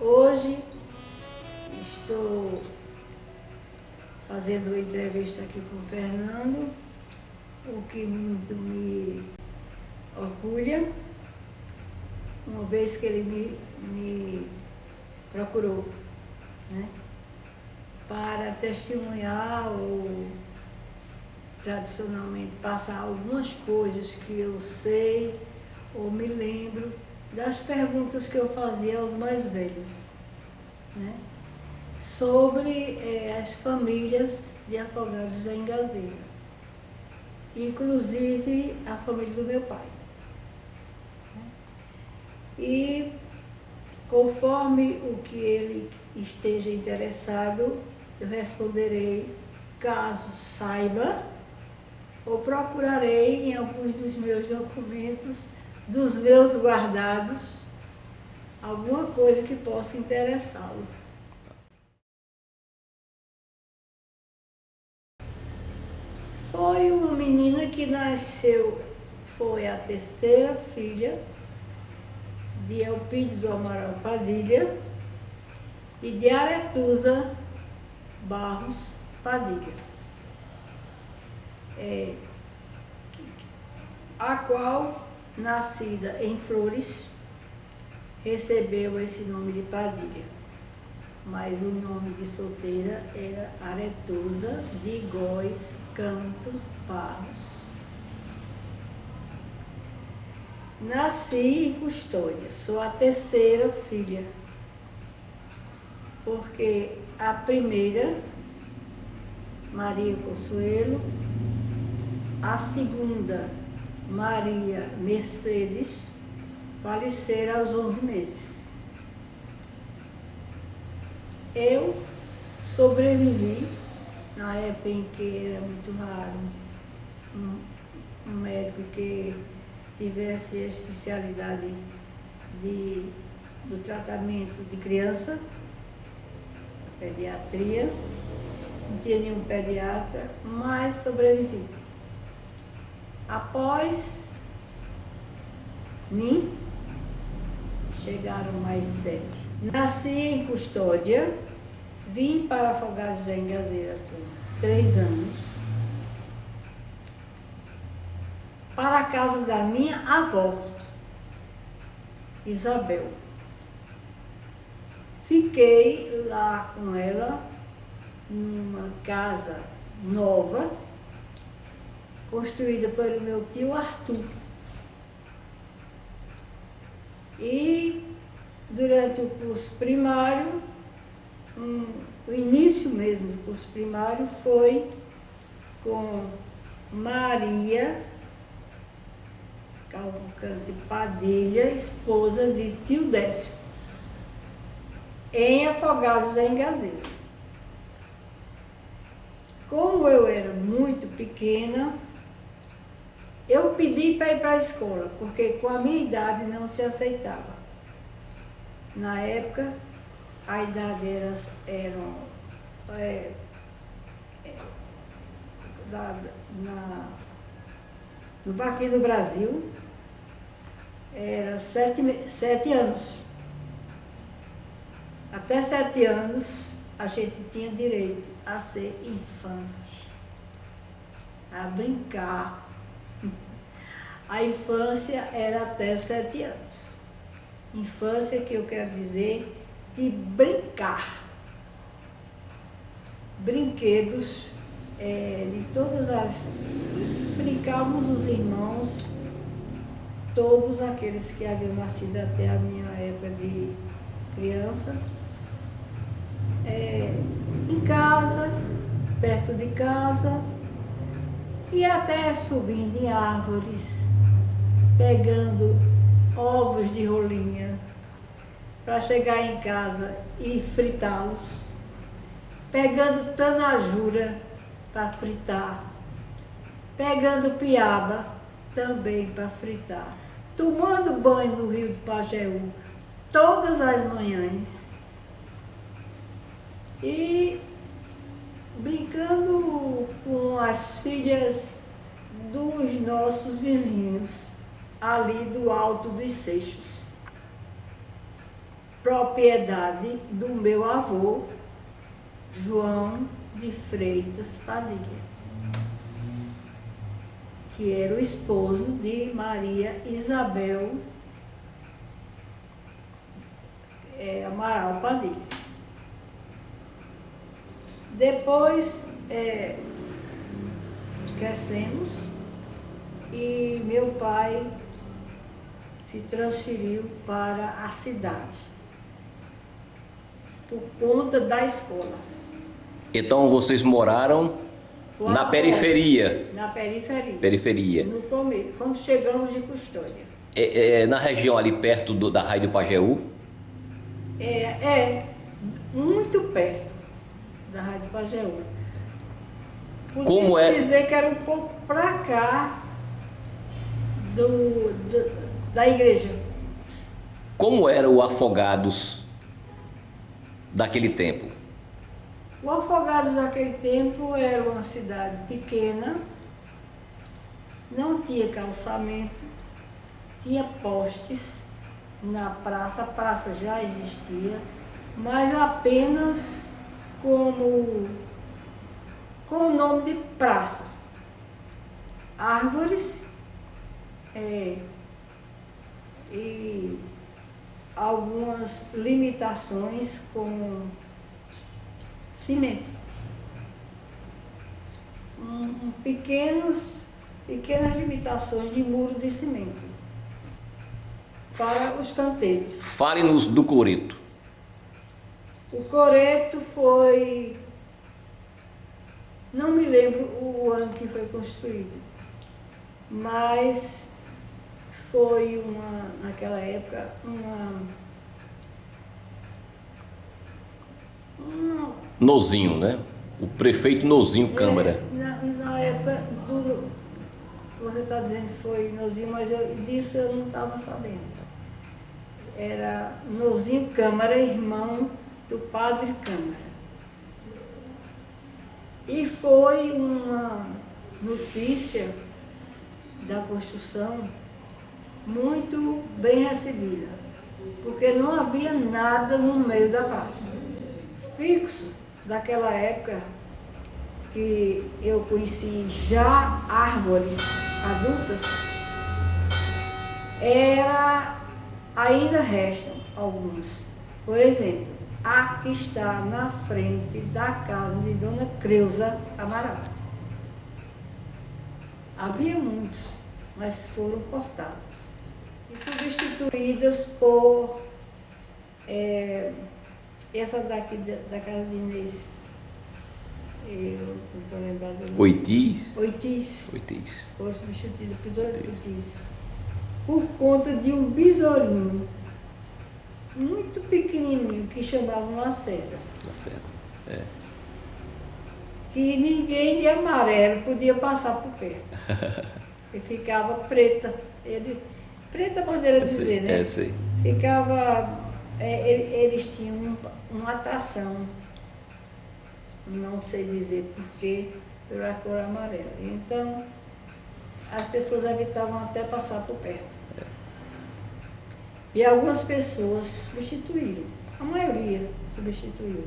Hoje estou fazendo uma entrevista aqui com o Fernando, o que muito me orgulha, uma vez que ele me procurou, né, para testemunhar ou tradicionalmente passar algumas coisas que eu sei ou me lembro das perguntas que eu fazia aos mais velhos, né, sobre as famílias de afogados da Engazeira, inclusive a família do meu pai. E conforme o que ele esteja interessado, eu responderei, caso saiba, ou procurarei em alguns dos meus documentos, dos meus guardados, alguma coisa que possa interessá-lo. Foi uma menina que nasceu, foi a terceira filha de Elpidio do Amaral Padilha e de Aretusa Barros Padilha, a qual, nascida em Flores, recebeu esse nome de Padilha, mas o nome de solteira era Aretusa de Góes Campos Barros. Nasci em Custódia, sou a terceira filha, porque a primeira, Maria Consuelo, a segunda, Maria Mercedes, faleceram aos 11 meses. Eu sobrevivi na época em que era muito raro um médico que tivesse a especialidade do tratamento de criança, pediatria, não tinha nenhum pediatra, mas sobrevivi. Após mim, chegaram mais 7. Nasci em Custódia, vim para Afogados da Engazeira com 3 anos, para a casa da minha avó, Isabel. Fiquei lá com ela, numa casa nova, construída pelo meu tio Arthur. E durante o curso primário, o início mesmo do curso primário foi com Maria Cavalcante Padilha, esposa de tio Décio, em Afogados da Engazeira. Como eu era muito pequena, eu pedi para ir para a escola, porque com a minha idade não se aceitava. Na época, a idade no Parque do Brasil, era 7 anos. Até 7 anos, a gente tinha direito a ser infante, a brincar. A infância era até 7 anos. Infância que eu quero dizer de brincar. Brinquedos de todas as... Brincávamos os irmãos, todos aqueles que haviam nascido até a minha época de criança, em casa, perto de casa, e até subindo em árvores, pegando ovos de rolinha para chegar em casa e fritá-los, pegando tanajura para fritar, pegando piaba também para fritar, tomando banho no rio do Pajeú todas as manhãs e brincando com as filhas dos nossos vizinhos ali do Alto dos Seixos. propriedade do meu avô, João de Freitas Padilha, que era o esposo de Maria Isabel Amaral Padilha. Depois crescemos e meu pai se transferiu para a cidade por conta da escola. Então vocês moraram na periferia? Na periferia. Periferia. No começo, quando chegamos de Custódia. Na região ali perto da Raia do Pajeú? Muito perto da Rádio Pajeú. Como é? Dizer que era um pouco para cá da igreja. Como era o Afogados daquele tempo? O Afogados daquele tempo era uma cidade pequena, não tinha calçamento, tinha postes na praça, a praça já existia, mas apenas com o nome de praça. Árvores e algumas limitações com cimento. Pequenas limitações de muro de cimento para os canteiros. Fale-nos do Coreto. O Coreto foi... Não me lembro o ano que foi construído, mas foi naquela época, Nozinho, né? O prefeito Nozinho Câmara. Na época você está dizendo que foi Nozinho, mas disso eu não estava sabendo. Era Nozinho Câmara, irmão do padre Câmara. E foi uma notícia da construção muito bem recebida, porque não havia nada no meio da praça. Fixo daquela época que eu conheci já árvores adultas, ainda restam algumas. Por exemplo, a que está na frente da casa de Dona Creuza Amaral. Havia muitos, mas foram cortadas e substituídas por essa daqui da casa de Inês. Eu não estou lembrando do nome. Oitis. Foi substituída por Oitis. Por conta de um besourinho muito pequenininho que chamavam Lacerda. Lacerda, Que ninguém de amarelo podia passar por perto. E ficava preta. Preta maneira de dizer, né? Sei. Ficava... eles tinham uma atração. Não sei dizer porquê, pela cor amarela. Então, as pessoas evitavam até passar por perto. E algumas pessoas substituíram, a maioria substituiu.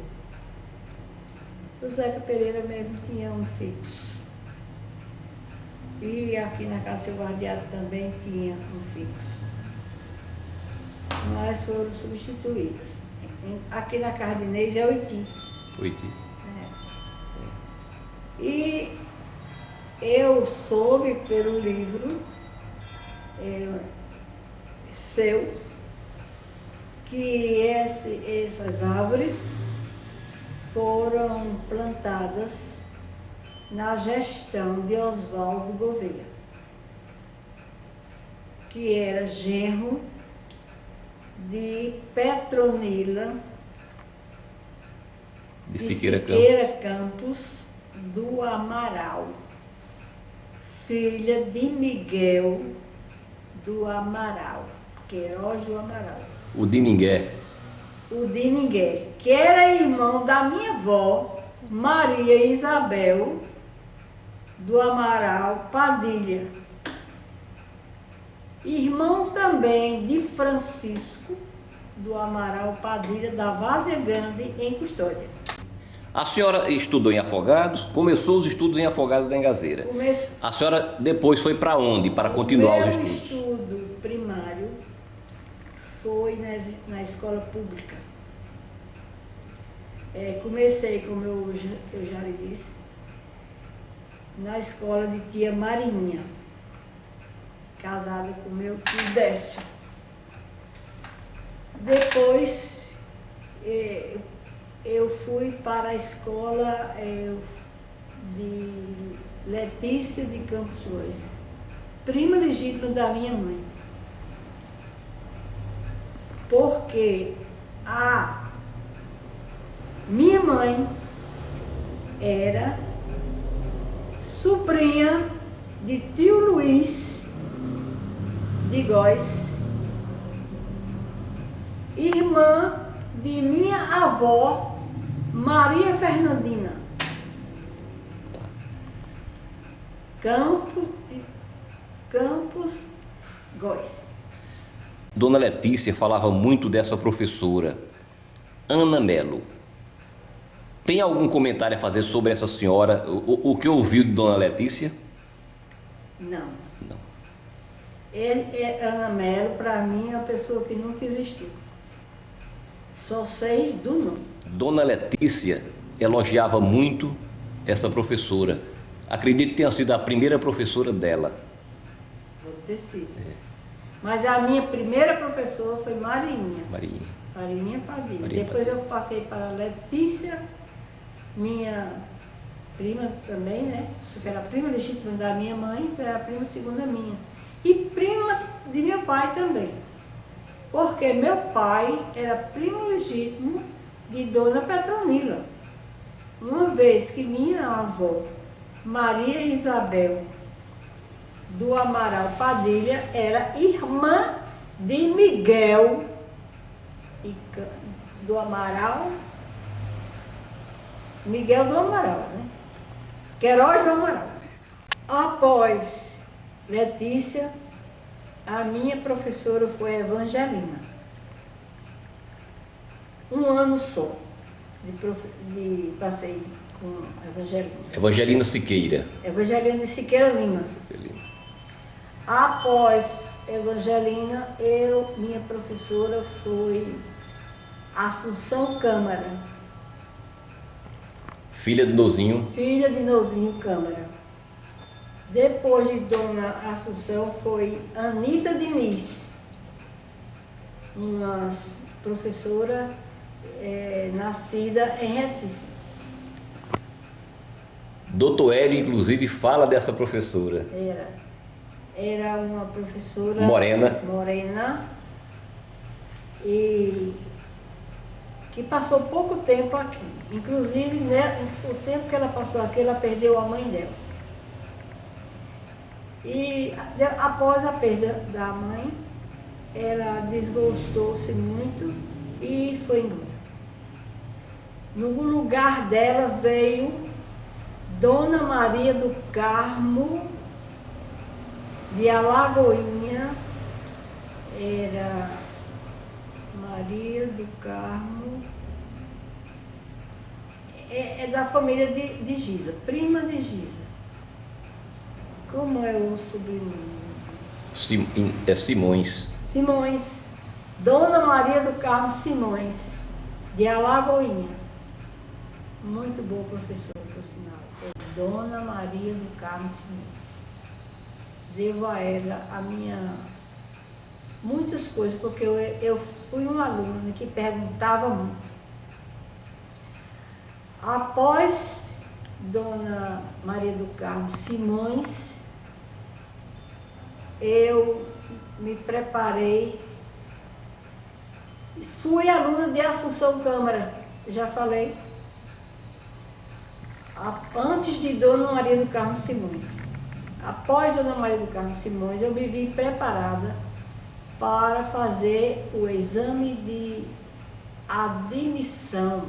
O Zeca Pereira mesmo tinha um fixo. E aqui na Casa Silvardeado também tinha um fixo. Mas foram substituídas. Aqui na Casa de Inês é Oiti. E eu soube pelo livro seu que essas árvores foram plantadas na gestão de Oswaldo Gouveia, que era genro de Petronila de Siqueira Campos do Amaral, filha de Miguel do Amaral, Queiroz do Amaral. O de Ninguém, que era irmão da minha avó, Maria Isabel do Amaral Padilha. Irmão também de Francisco do Amaral Padilha, da Várzea Grande, em Custódia. A senhora estudou em Afogados, começou os estudos em Afogados da Engazeira. A senhora depois foi para onde, para continuar os estudos? O meu estudo primário foi na escola pública. Comecei, como eu já lhe disse, na escola de tia Marinha, casada com meu tio Décio. Depois eu fui para a escola de Letícia de Campos Gois, prima legítima da minha mãe. Porque a minha mãe era sobrinha de tio Luiz de Góis, irmã de minha avó Maria Fernandina Campos Góis. Dona Letícia falava muito dessa professora, Ana Melo. Tem algum comentário a fazer sobre essa senhora, o que ouviu de Dona Letícia? Não. Ana Melo, para mim, é uma pessoa que nunca existiu. Só sei do nome. Dona Letícia elogiava muito essa professora. Acredito que tenha sido a primeira professora dela. Pode ter sido. Mas a minha primeira professora foi Marinha. Marinha Padilha. Depois eu passei para Letícia, minha prima também, né? Porque era prima legítima da minha mãe, era prima segunda minha. E prima de meu pai também. Porque meu pai era primo legítimo de Dona Petronila. Uma vez que minha avó, Maria Isabel do Amaral Padilha, era irmã de Miguel do Amaral, né? Queiroz do Amaral. Após Letícia, a minha professora foi Evangelina. Um ano só de passei com Evangelina. Evangelina Siqueira. Evangelina Siqueira Lima. Após Evangelina, minha professora foi Assunção Câmara. Filha de Nozinho. Filha de Nozinho Câmara. Depois de Dona Assunção foi Anita Diniz, uma professora nascida em Recife. Doutor Hélio, inclusive, fala dessa professora. Era uma professora morena e que passou pouco tempo aqui. Inclusive, o tempo que ela passou aqui, ela perdeu a mãe dela. E após a perda da mãe, ela desgostou-se muito e foi embora. No lugar dela veio Dona Maria do Carmo de Alagoinha. Era Maria do Carmo, é da família de Giza, prima de Giza. Como é o sobrenome? Simões. Simões. Dona Maria do Carmo Simões, de Alagoinha. Muito boa professora, por sinal. Dona Maria do Carmo Simões. Devo a ela muitas coisas, porque eu fui uma aluna que perguntava muito. Após Dona Maria do Carmo Simões, eu me preparei e fui aluna de Assunção Câmara, já falei, antes de Dona Maria do Carmo Simões. Após Dona Maria do Carmo Simões, eu me vi preparada para fazer o exame de admissão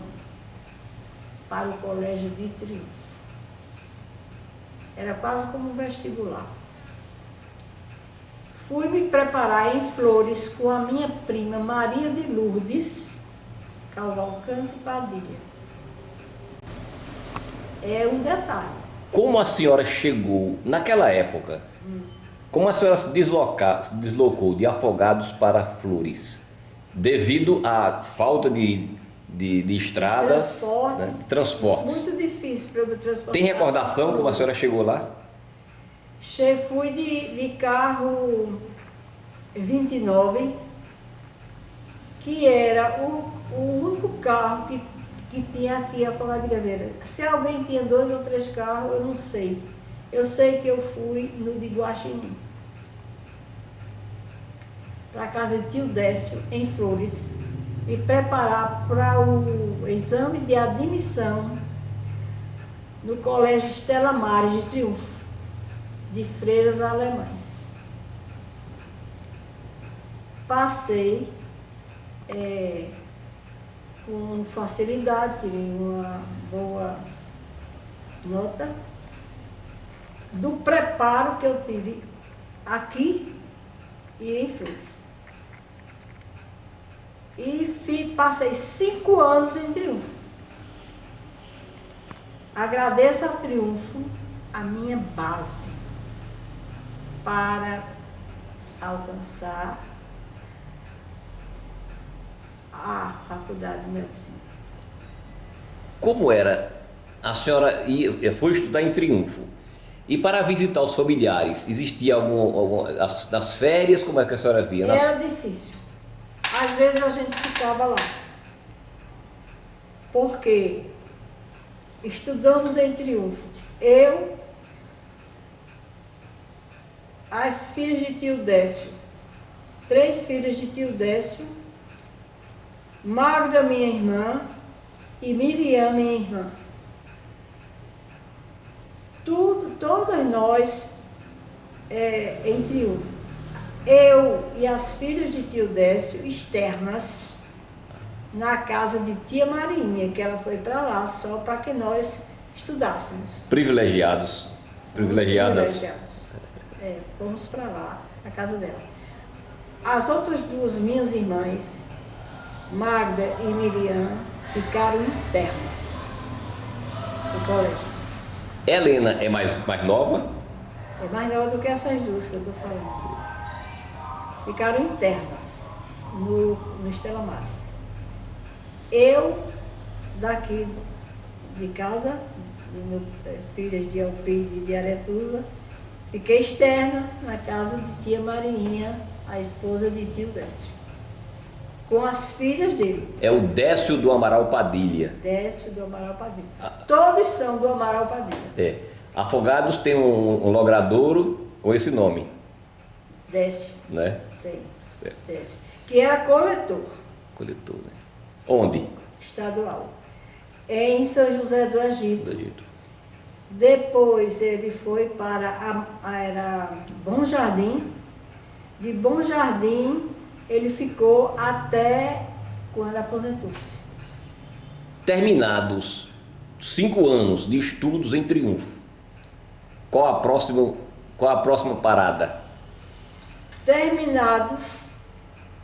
para o Colégio de Triunfo. Era quase como um vestibular. fui me preparar em Flores com a minha prima Maria de Lourdes Cavalcante Padilha. É um detalhe. Como a senhora chegou naquela época? Como a senhora se deslocou de Afogados para Flores? Devido à falta de estradas, né, de transportes. Muito difícil para eu me transportar. Tem recordação como a senhora chegou lá? Fui de carro 29, que era o único carro que tinha aqui a Afogados de Gazeira. Se alguém tinha 2 ou 3 carros, eu não sei. Eu sei que eu fui no de Guaxinim, para a casa de tio Décio, em Flores, me preparar para o exame de admissão no Colégio Estela Maris de Triunfo, de freiras alemães. Passei com facilidade, tirei uma boa nota do preparo que eu tive aqui e em Flores. E passei 5 anos em Triunfo. Agradeço ao Triunfo a minha base para alcançar a Faculdade de Medicina. Como era? A senhora foi estudar em Triunfo. E para visitar os familiares, existia nas férias, como é que a senhora via? Era difícil. Às vezes a gente ficava lá. Porque estudamos em Triunfo. Eu, as filhas de tio Décio, 3 filhas de tio Décio, Magda, minha irmã, e Miriam, minha irmã. Todas nós em Triunfo. Eu e as filhas de tio Décio, externas, na casa de tia Marinha, que ela foi para lá só para que nós estudássemos. Privilegiadas. Fomos para lá, na casa dela. As outras 2 minhas irmãs, Magda e Miriam, ficaram internas no colégio. Helena é mais nova? É mais nova do que essas 2 que eu estou falando. Ficaram internas no Estela Maris. Eu, daqui de casa, filhas de Alpide e de Aretusa, fiquei externa na casa de tia Marinha, a esposa de tio Décio, com as filhas dele. É o Décio do Amaral Padilha. Décio do Amaral Padilha. Todos são do Amaral Padilha. Afogados tem um logradouro com esse nome. Décio. Né? Tem. Certo. Décio. Que era coletor. Coletor, né? Onde? Estadual. Em São José do Egito. Depois ele foi para era Bom Jardim. De Bom Jardim ele ficou até quando aposentou-se. Terminados 5 anos de estudos em Triunfo, qual a próxima parada? Terminados,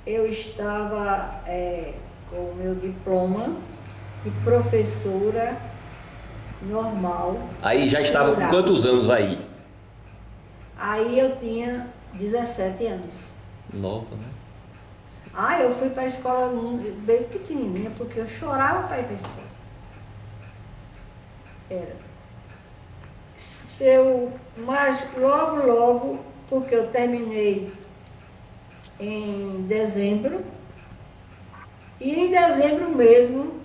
eu estava com o meu diploma de professora normal. Aí já estava com quantos anos aí? Aí eu tinha 17 anos. Nova, né? Eu fui para a escola bem pequenininha, porque eu chorava para ir para a escola. Mas logo, porque eu terminei em dezembro, e em dezembro mesmo,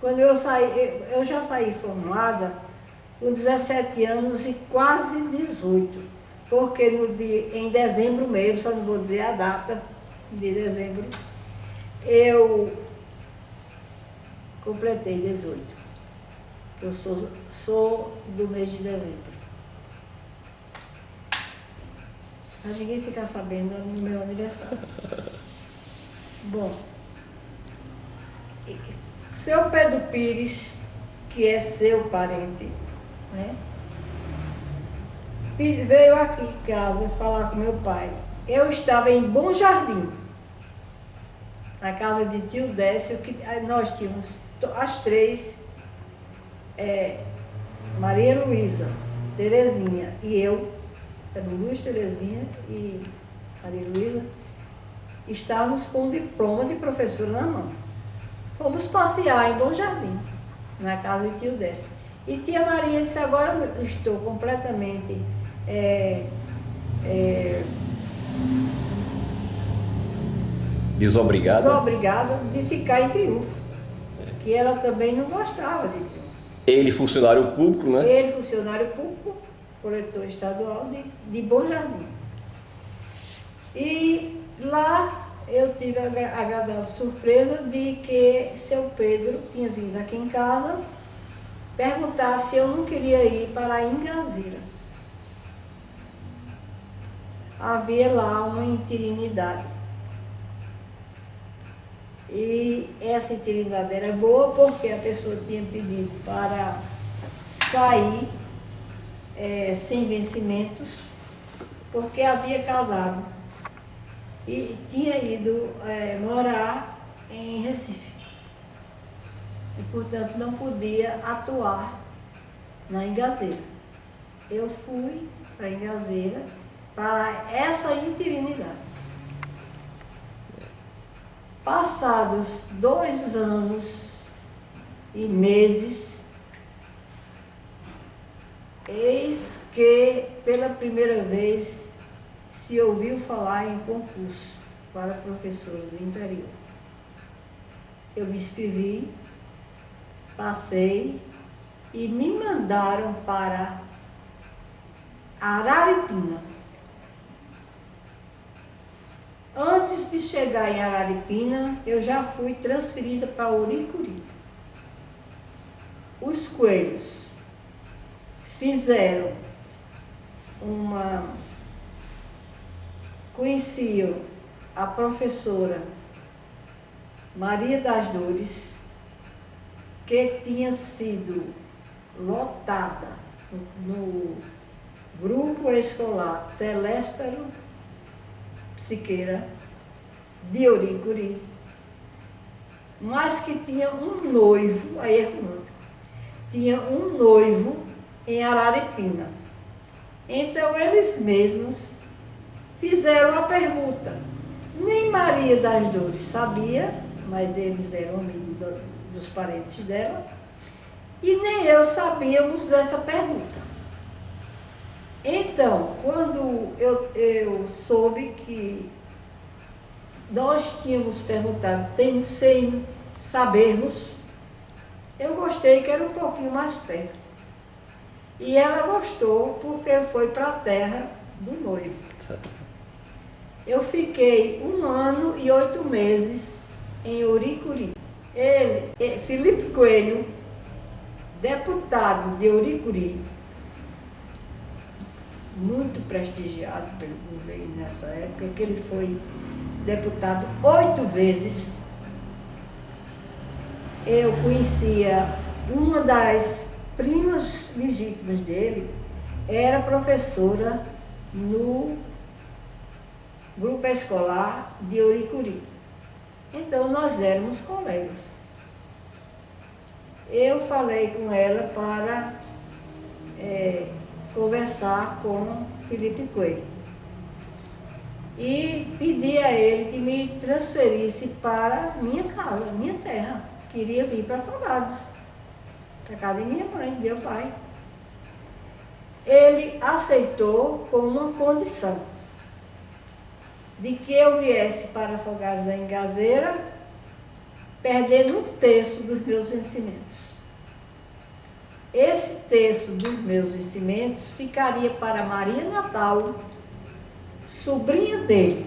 quando eu já saí formada com 17 anos e quase 18, porque em dezembro mesmo, só não vou dizer a data de dezembro, eu completei 18. Eu sou do mês de dezembro. Mas ninguém fica sabendo no meu aniversário. Bom, seu Pedro Pires, que é seu parente, né, veio aqui em casa falar com meu pai. eu estava em Bom Jardim, na casa de tio Décio, que nós tínhamos as três, Maria Luísa, Terezinha e eu, era Luz, Terezinha e Maria Luísa, estávamos com o diploma de professora na mão. Fomos passear em Bom Jardim, na casa de tio Décio. E tia Maria disse, agora eu estou completamente desobrigada de ficar em Triunfo, que ela também não gostava de Triunfo. Ele funcionário público, né? Ele funcionário público, coletor estadual de Bom Jardim. E lá eu tive a agradável surpresa de que seu Pedro tinha vindo aqui em casa perguntar se eu não queria ir para a Ingazira. Havia lá uma interinidade. E essa interinidade era boa porque a pessoa tinha pedido para sair sem vencimentos, porque havia casado e tinha ido morar em Recife. E, portanto, não podia atuar na Engazeira. Eu fui para a Engazeira para essa interinidade. Passados 2 anos e meses, eis que pela primeira vez se ouviu falar em concurso para professora do interior. Eu me inscrevi, passei e me mandaram para Araripina. Antes de chegar em Araripina, eu já fui transferida para Uricuri. Os coelhos fizeram conheciam a professora Maria das Dores, que tinha sido lotada no grupo escolar Teléstero Siqueira, de Uricuri, mas que tinha um noivo, aí é romântico, tinha um noivo em Araripina. Então eles mesmos fizeram a permuta. Nem Maria das Dores sabia, mas eles eram amigos dos parentes dela, e nem eu sabíamos dessa permuta. Então, quando eu soube que nós tínhamos perguntado sem sabermos, eu gostei que era um pouquinho mais perto. E ela gostou porque foi para a terra do noivo. Eu fiquei 1 ano e 8 meses em Uricuri. Felipe Coelho, deputado de Uricuri, muito prestigiado pelo governo nessa época, que ele foi deputado 8 vezes. Eu conhecia uma das primas legítimas dele, era professora no grupo escolar de Uricuri. Então nós éramos colegas. Eu falei com ela para conversar com Felipe Coelho e pedi a ele que me transferisse para minha casa, minha terra. Queria vir para Afogados, para casa de minha mãe, meu pai. Ele aceitou com uma condição, de que eu viesse para Afogados da Engazeira, perdendo 1/3 dos meus vencimentos. Esse terço dos meus vencimentos ficaria para Maria Natal, sobrinha dele,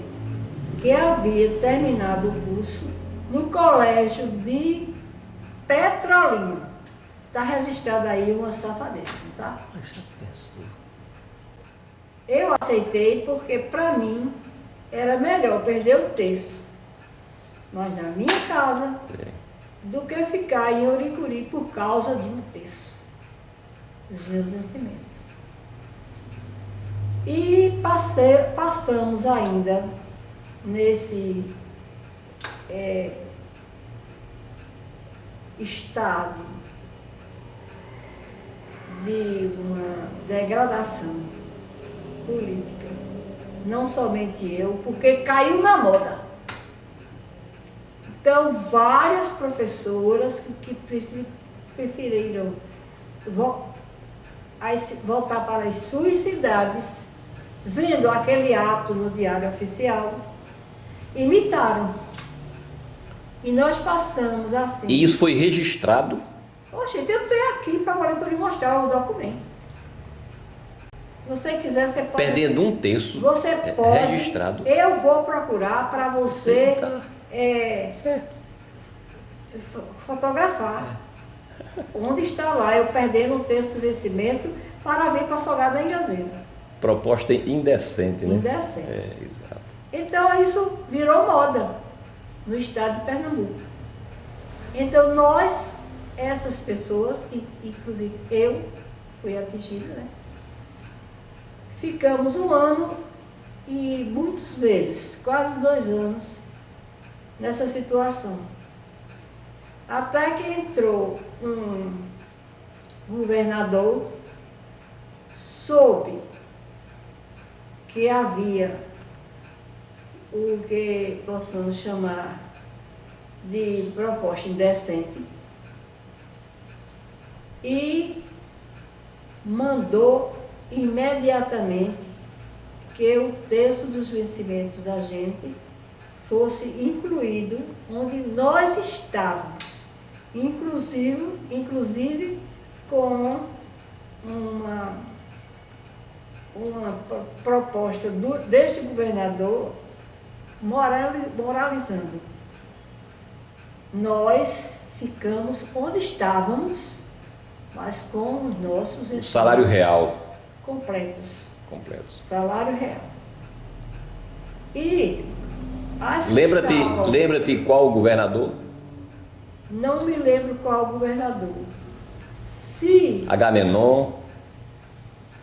que havia terminado o curso no colégio de Petrolina. Está registrado aí uma safadeza, tá? Eu aceitei porque, para mim, era melhor perder o terço, mas na minha casa, do que ficar em Uricuri por causa de 1/3 dos meus vencimentos. E passamos ainda nesse estado de uma degradação política. Não somente eu, porque caiu na moda. Então, várias professoras que preferiram voltar para as suas cidades, vendo aquele ato no Diário Oficial, imitaram. E nós passamos assim. E isso foi registrado? Oxe, eu tenho aqui para agora eu lhe mostrar o documento. Se você quiser, você pode. Perdendo um terço. Você pode. Registrado. Eu vou procurar para você Certo. fotografar. Onde está lá, eu perdendo um terço de vencimento para vir para Afogado em Janeiro. Proposta indecente, né? Indecente. Exato. Então isso virou moda no estado de Pernambuco. Então nós, essas pessoas, inclusive eu fui atingida, né? Ficamos um ano e muitos meses, quase 2 anos, nessa situação. Até que entrou um governador, soube que havia o que possamos chamar de proposta indecente e mandou imediatamente que o terço dos vencimentos da gente fosse incluído onde nós estávamos, inclusive com uma proposta deste governador moralizando. Nós ficamos onde estávamos, mas com os nossos o salário real completos. completos. Salário real. E Lembra-te qual o governador? Não me lembro qual o governador. Se Agamenon.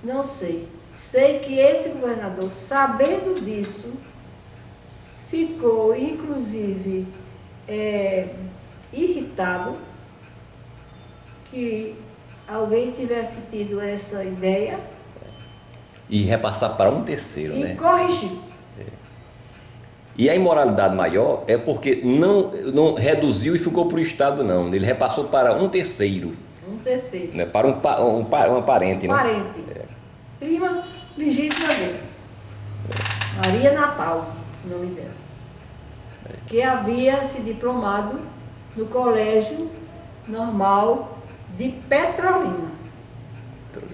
Não sei. Sei que esse governador, sabendo disso, ficou, inclusive, irritado que alguém tivesse tido essa ideia. E repassar para um terceiro, né? E corrigiu. E a imoralidade maior é porque não reduziu e ficou para o Estado, não. Ele repassou para um terceiro. Um terceiro. Né? Para uma parente, né? Parente. Prima legítima dele. Maria Natal, o nome dela. Que havia se diplomado no Colégio Normal de Petrolina.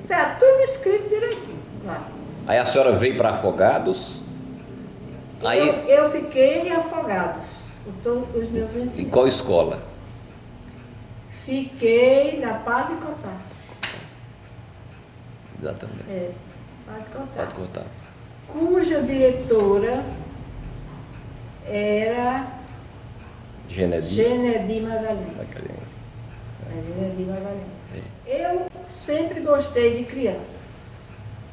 Está tudo escrito direitinho lá. Aí a senhora veio para Afogados. Aí, eu fiquei em Afogados, com todos os meus ensinos. em qual escola? Fiquei na Padre Cotar. Exatamente. Padre Cotar. Pode contar. Cuja diretora era Genedi Magalhães. Genedi Magalhães. Eu sempre gostei de criança.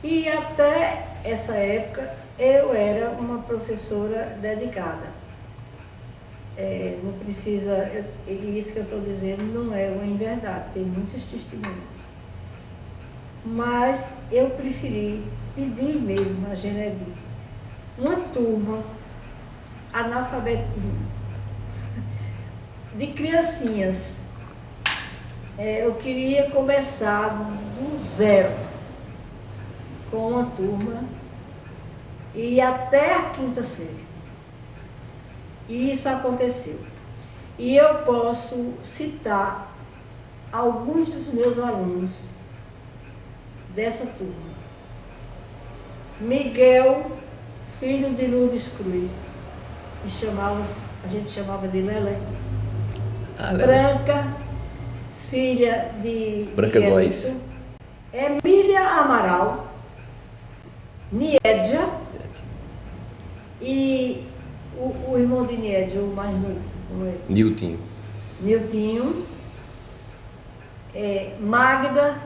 E até essa época eu era uma professora dedicada. Não precisa, isso que eu estou dizendo não é uma inverdade, tem muitos testemunhos. Mas eu preferi pedir mesmo a Genedi uma turma analfabetinha, de criancinhas. Eu queria começar do zero com uma turma e até a 5ª série. E isso aconteceu. E eu posso citar alguns dos meus alunos dessa turma. Miguel, filho de Lourdes Cruz, a gente chamava de Lelé. Branca, filha de Branca Góes. Emília Amaral, Niédia e o irmão de Niédia, o mais novo, como é? Niltinho, Magda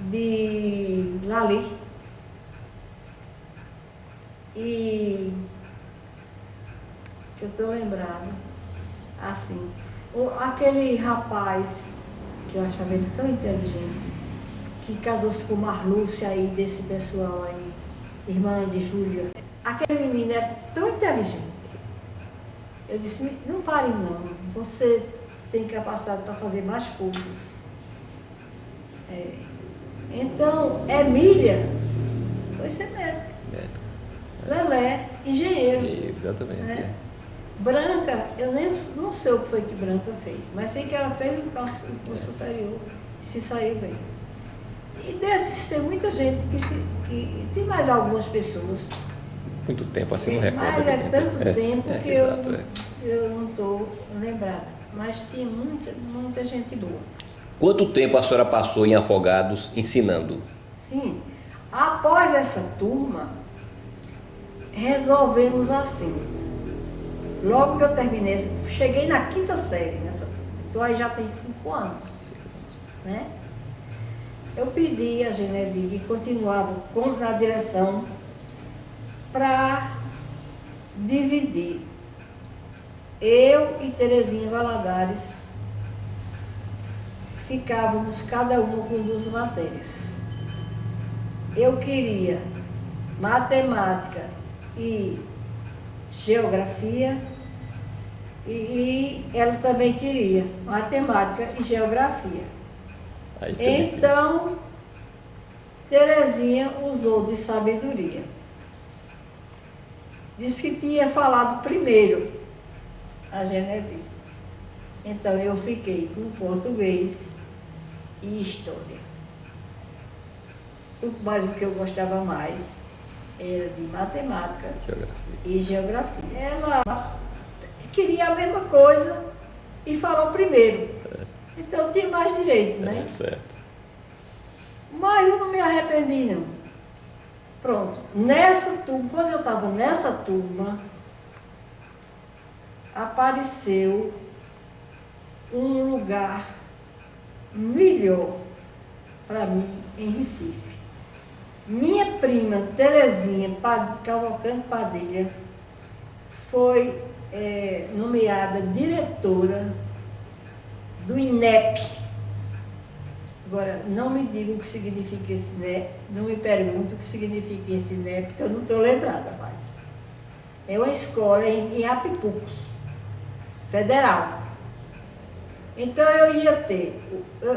de Lali E que eu estou lembrado, assim, aquele rapaz, que eu achava ele tão inteligente, que casou-se com Marlúcia aí, desse pessoal aí, irmã de Júlia. Aquele menino era tão inteligente. Eu disse, não pare não, você tem capacidade para fazer mais coisas. Então, Emília foi ser médica. Lelé, engenheiro. Exatamente. Né? Branca, eu nem não sei o que foi que Branca fez, mas sei que ela fez um curso superior e se saiu bem. E desses tem muita gente que tem mais algumas pessoas. Muito tempo, assim, não recordo. Mas é tanto tempo que exato, eu não estou lembrada. Mas tinha muita gente boa. Quanto tempo a senhora passou em Afogados ensinando? Sim. Após essa turma, resolvemos assim. Logo que eu terminei, cheguei na 5ª série nessa turma. Então aí já tem 5 anos. 5 anos. Né? Eu pedi a Geneli que continuava na direção para dividir. Eu e Terezinha Valadares ficávamos cada uma com 2 matérias. Eu queria matemática e geografia e ela também queria matemática e geografia. Então, Terezinha usou de sabedoria. Disse que tinha falado primeiro a Geneli. Então, eu fiquei com português e história. Mas o que eu gostava mais era de matemática e geografia. Ela queria a mesma coisa e falou primeiro. Então tinha mais direito, né? Certo. Mas eu não me arrependi, não. Pronto. Nessa turma, quando eu estava nessa turma, apareceu um lugar melhor para mim em Recife. Minha prima Terezinha Cavalcante Padilha foi nomeada diretora do INEP. Agora, não me diga o que significa esse INEP, não me pergunte o que significa esse INEP, porque eu não estou lembrada mais. É uma escola em Apipucos, federal. Então eu ia ter,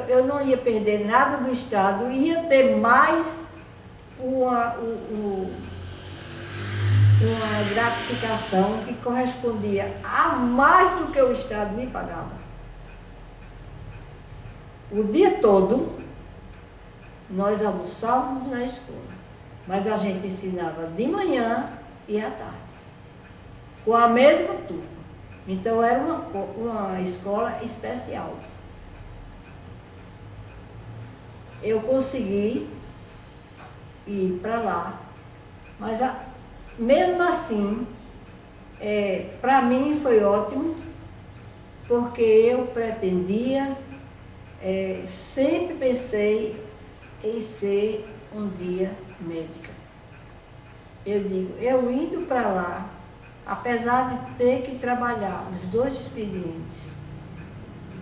eu não ia perder nada do Estado, ia ter mais uma gratificação que correspondia a mais do que o Estado me pagava. O dia todo, nós almoçávamos na escola, mas a gente ensinava de manhã e à tarde, com a mesma turma. Então, era uma escola especial. Eu consegui ir para lá, mas mesmo assim, para mim foi ótimo, porque eu pretendia, sempre pensei em ser um dia médica. Eu digo, eu indo para lá, apesar de ter que trabalhar os 2 expedientes,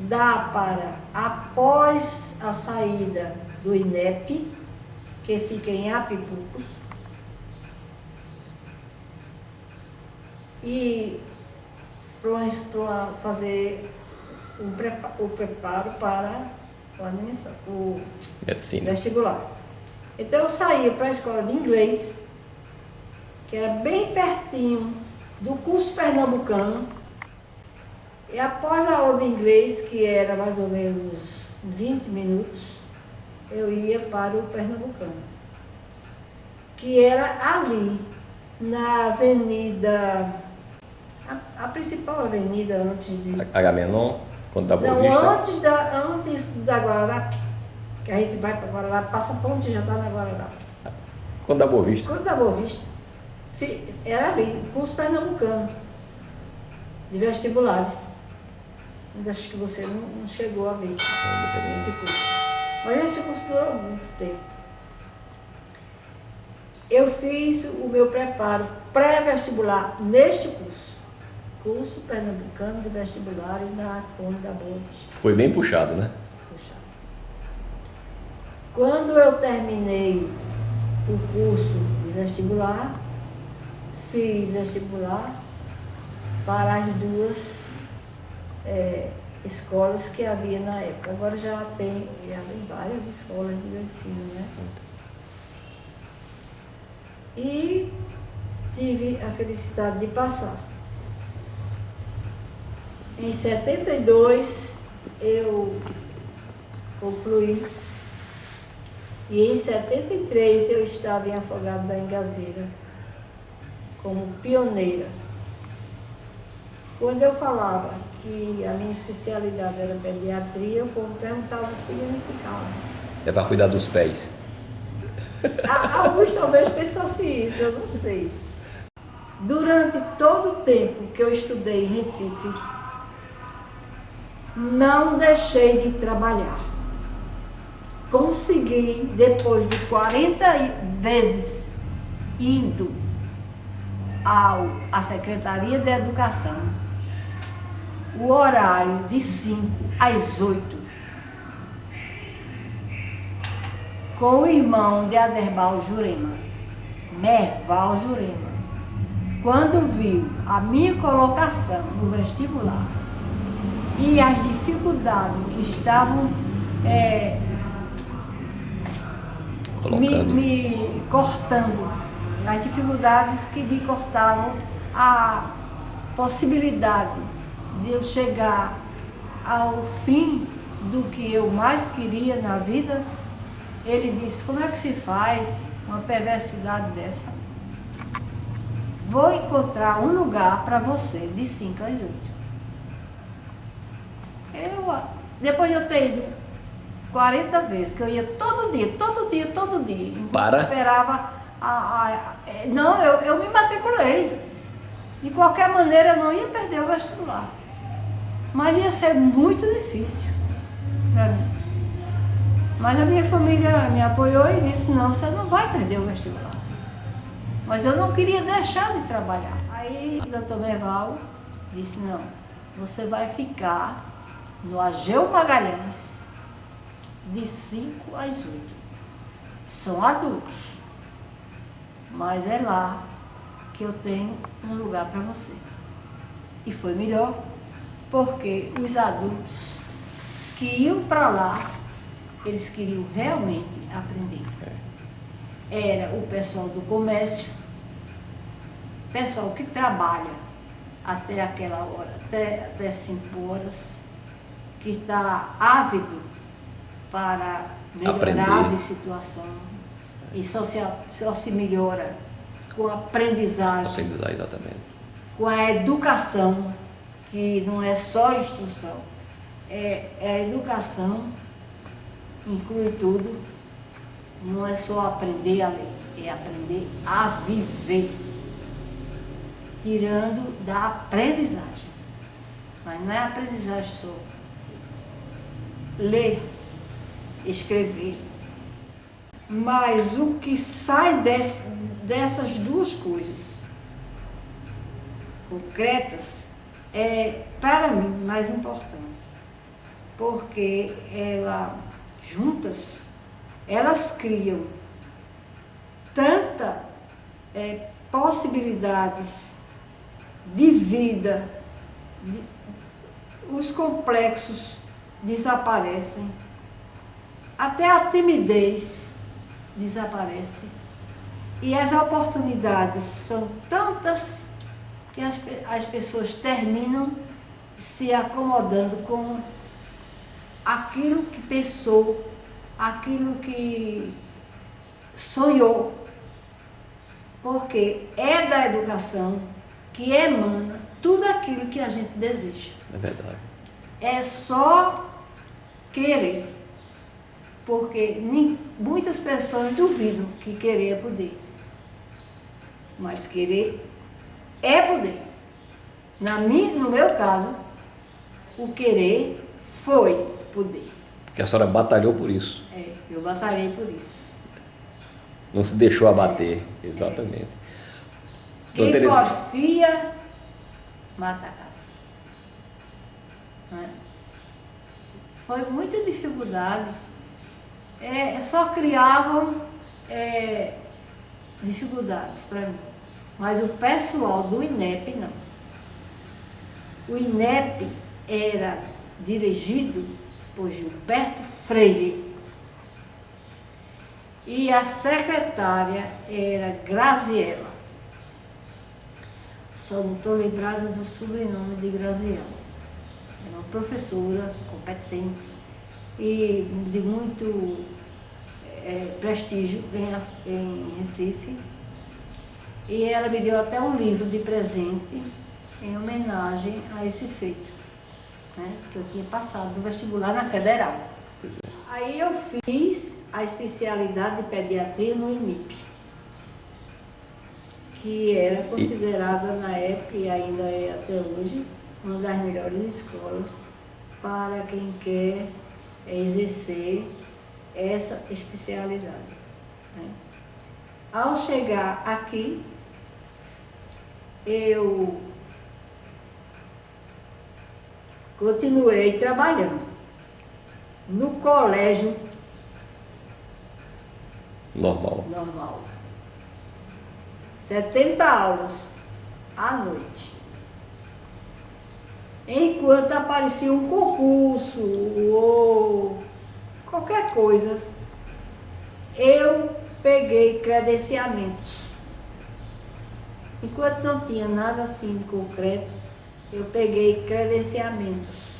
dá para, após a saída do INEP, que fica em Apipucos, e para fazer o preparo para o medicina, vestibular. Então eu saía para a escola de inglês, que era bem pertinho do curso pernambucano, e após a aula de inglês, que era mais ou menos 20 minutos, eu ia para o pernambucano, que era ali, na avenida, a principal avenida antes de... Agamenon, quando da Boa Não, Vista? antes da Guararapes, que a gente vai para Guararapes, passa a ponte e já está na Guararapes. Quando da Boa Vista? Quando da Boa Vista. Era ali, curso pernambucano, de vestibulares. Mas acho que você não chegou a ver esse curso. Mas esse curso durou muito tempo. Eu fiz o meu preparo pré-vestibular neste curso pernambucano de vestibulares na Conde da Boa Vista. Foi bem puxado, né? Quando eu terminei o curso de vestibular, fiz vestibular para as duas escolas que havia na época. Agora já tem várias escolas de medicina, né? E tive a felicidade de passar. Em 72 eu concluí e em 73 eu estava em Afogados da Engazeira como pioneira. Quando eu falava que a minha especialidade era pediatria, o povo perguntava o significado. É para cuidar dos pés. Alguns talvez pensassem isso, eu não sei. Durante todo o tempo que eu estudei em Recife, não deixei de trabalhar. Consegui, depois de 40 vezes indo à Secretaria de Educação, o horário de 5 às 8, com o irmão de Aderbal Jurema, Merval Jurema, quando viu a minha colocação no vestibular e as dificuldades que estavam me cortando, as dificuldades que me cortavam a possibilidade de eu chegar ao fim do que eu mais queria na vida, ele disse: como é que se faz uma perversidade dessa? Vou encontrar um lugar para você de 5 às 8. Depois de eu ter ido 40 vezes, que eu ia todo dia, Para? Esperava não, eu me matriculei. De qualquer maneira eu não ia perder o vestibular. Mas ia ser muito difícil para mim. Mas a minha família me apoiou e disse: não, você não vai perder o vestibular. Mas eu não queria deixar de trabalhar. Aí o doutor Merval disse: não, você vai ficar no Ageu Magalhães de 5 às 8. São adultos, mas é lá que eu tenho um lugar para você. E foi melhor, porque os adultos que iam para lá, eles queriam realmente aprender. Era o pessoal do comércio, pessoal que trabalha até aquela hora, até 5 horas, que está ávido para melhorar aprender de situação. E só se melhora com a aprendizagem, exatamente. com a educação, que não é só instrução, a educação inclui tudo, não é só aprender a ler, é aprender a viver, tirando da aprendizagem. Mas não é aprendizagem só. Ler, escrever. Mas o que sai dessas duas coisas concretas é, para mim, mais importante. Porque juntas, elas criam tantas possibilidades de vida, os complexos desaparecem, até a timidez desaparece, e as oportunidades são tantas que as pessoas terminam se acomodando com aquilo que pensou, aquilo que sonhou, porque é da educação que emana tudo aquilo que a gente deseja. É verdade. É só querer, porque muitas pessoas duvidam que querer é poder, mas querer é poder. No meu caso, o querer foi poder. Porque a senhora batalhou por isso. Eu batalhei por isso. Não se deixou abater, exatamente. Quem Dona Terezinha, confia, mata a caça. Né? Foi muita dificuldade. Só criavam dificuldades para mim. Mas o pessoal do INEP não. O INEP era dirigido por Gilberto Freire e a secretária era Graziela. Só não estou lembrada do sobrenome de Graziela. Era uma professora competente e de muito prestígio em Recife. E ela me deu até um livro de presente em homenagem a esse feito, né, que eu tinha passado no vestibular na Federal. Aí eu fiz a especialidade de pediatria no IMIP, que era considerada na época e ainda é até hoje uma das melhores escolas para quem quer exercer essa especialidade. Né? Ao chegar aqui, eu continuei trabalhando no colégio normal. 70 aulas à noite. Enquanto aparecia um concurso ou qualquer coisa, eu peguei credenciamentos. Enquanto não tinha nada assim de concreto, eu peguei credenciamentos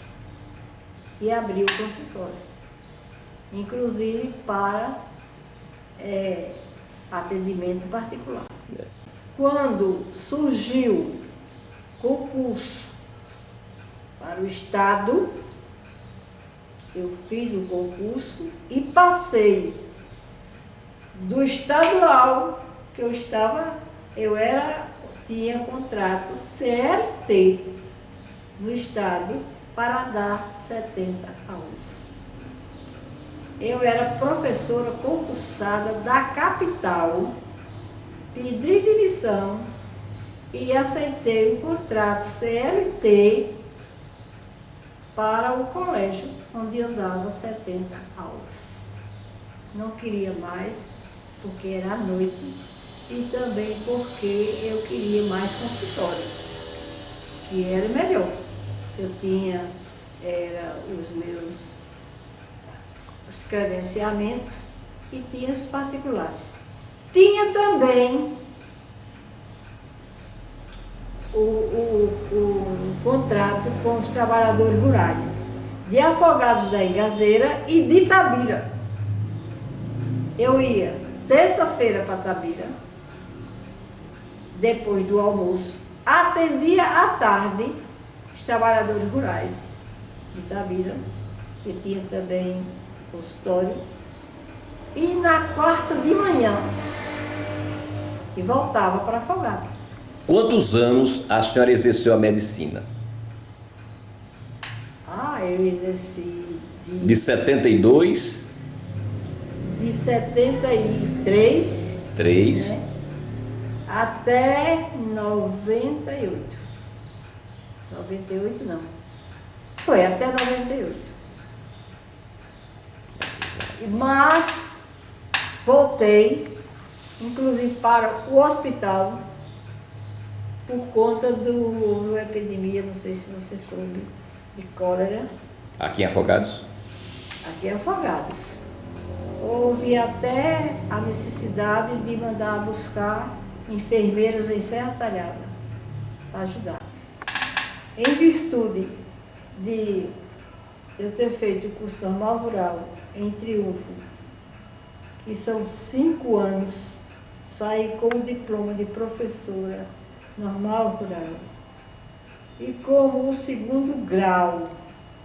e abri o consultório, inclusive para atendimento particular. Quando surgiu concurso para o Estado, eu fiz o concurso e passei do estadual que eu tinha contrato CLT no Estado para dar 70 aulas. Eu era professora concursada da capital, pedi demissão e aceitei o contrato CLT para o colégio, onde eu dava 70 aulas. Não queria mais, porque era à noite, e também porque eu queria mais consultório, que era melhor. Eu tinha os credenciamentos e tinha os particulares. Tinha também o contrato com os trabalhadores rurais, de Afogados da Engazeira e de Itabira. Eu ia terça-feira para Itabira, depois do almoço, atendia à tarde os trabalhadores rurais de Itabira, que tinha também consultório, e na quarta de manhã, e voltava para Afogados. quantos anos a senhora exerceu a medicina? Eu exerci De 72? De 73, 3. né, até 98. 98 não. Foi até 98. Mas voltei, inclusive para o hospital, por conta houve uma epidemia, não sei se você soube, de cólera. Aqui em Afogados? Aqui em Afogados. Houve até a necessidade de mandar buscar enfermeiras em Serra Talhada para ajudar. Em virtude de eu ter feito o curso normal rural em Triunfo, que são 5 anos, saí com o diploma de professora normal rural. E como o segundo grau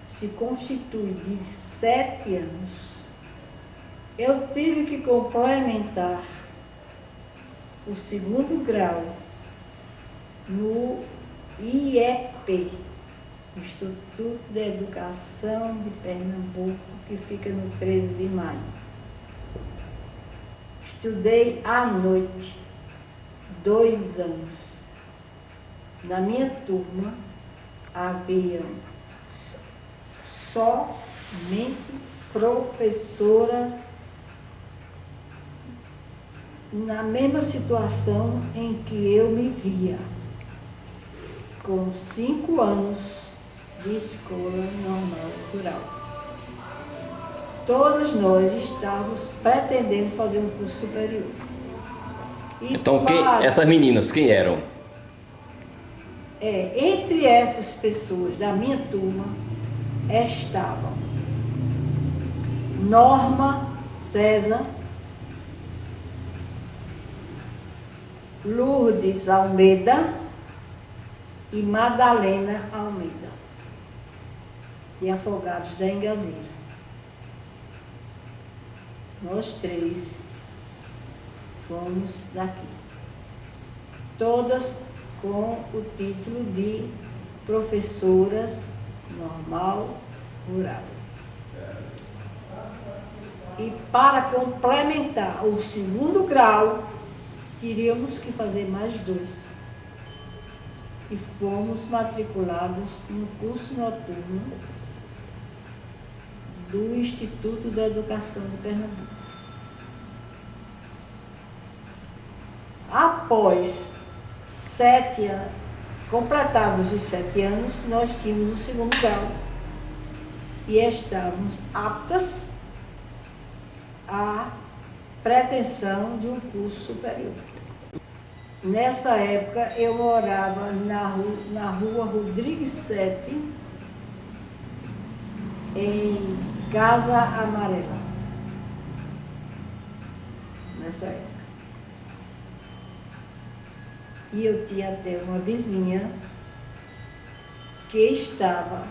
se constitui de 7 anos, eu tive que complementar o segundo grau no IEP, Instituto de Educação de Pernambuco, que fica no 13 de maio. Estudei à noite, 2 anos. Na minha turma havia somente professoras na mesma situação em que eu me via, com 5 anos de escola normal rural. Todos nós estávamos pretendendo fazer um curso superior. Então, essas meninas, quem eram? Entre essas pessoas da minha turma estavam Norma César, Lourdes Almeida e Madalena Almeida, de Afogados da Engazeira. Nós 3 fomos daqui, todas com o título de professoras normal rural. E para complementar o 2º grau, teríamos que fazer mais 2. E fomos matriculados no curso noturno do Instituto da Educação de Pernambuco. Após completados os 7 anos, nós tínhamos o 2º grau e estávamos aptas à pretensão de um curso superior. Nessa época, eu morava na rua Rodrigues 7, em Casa Amarela. Nessa época. E eu tinha até uma vizinha que estava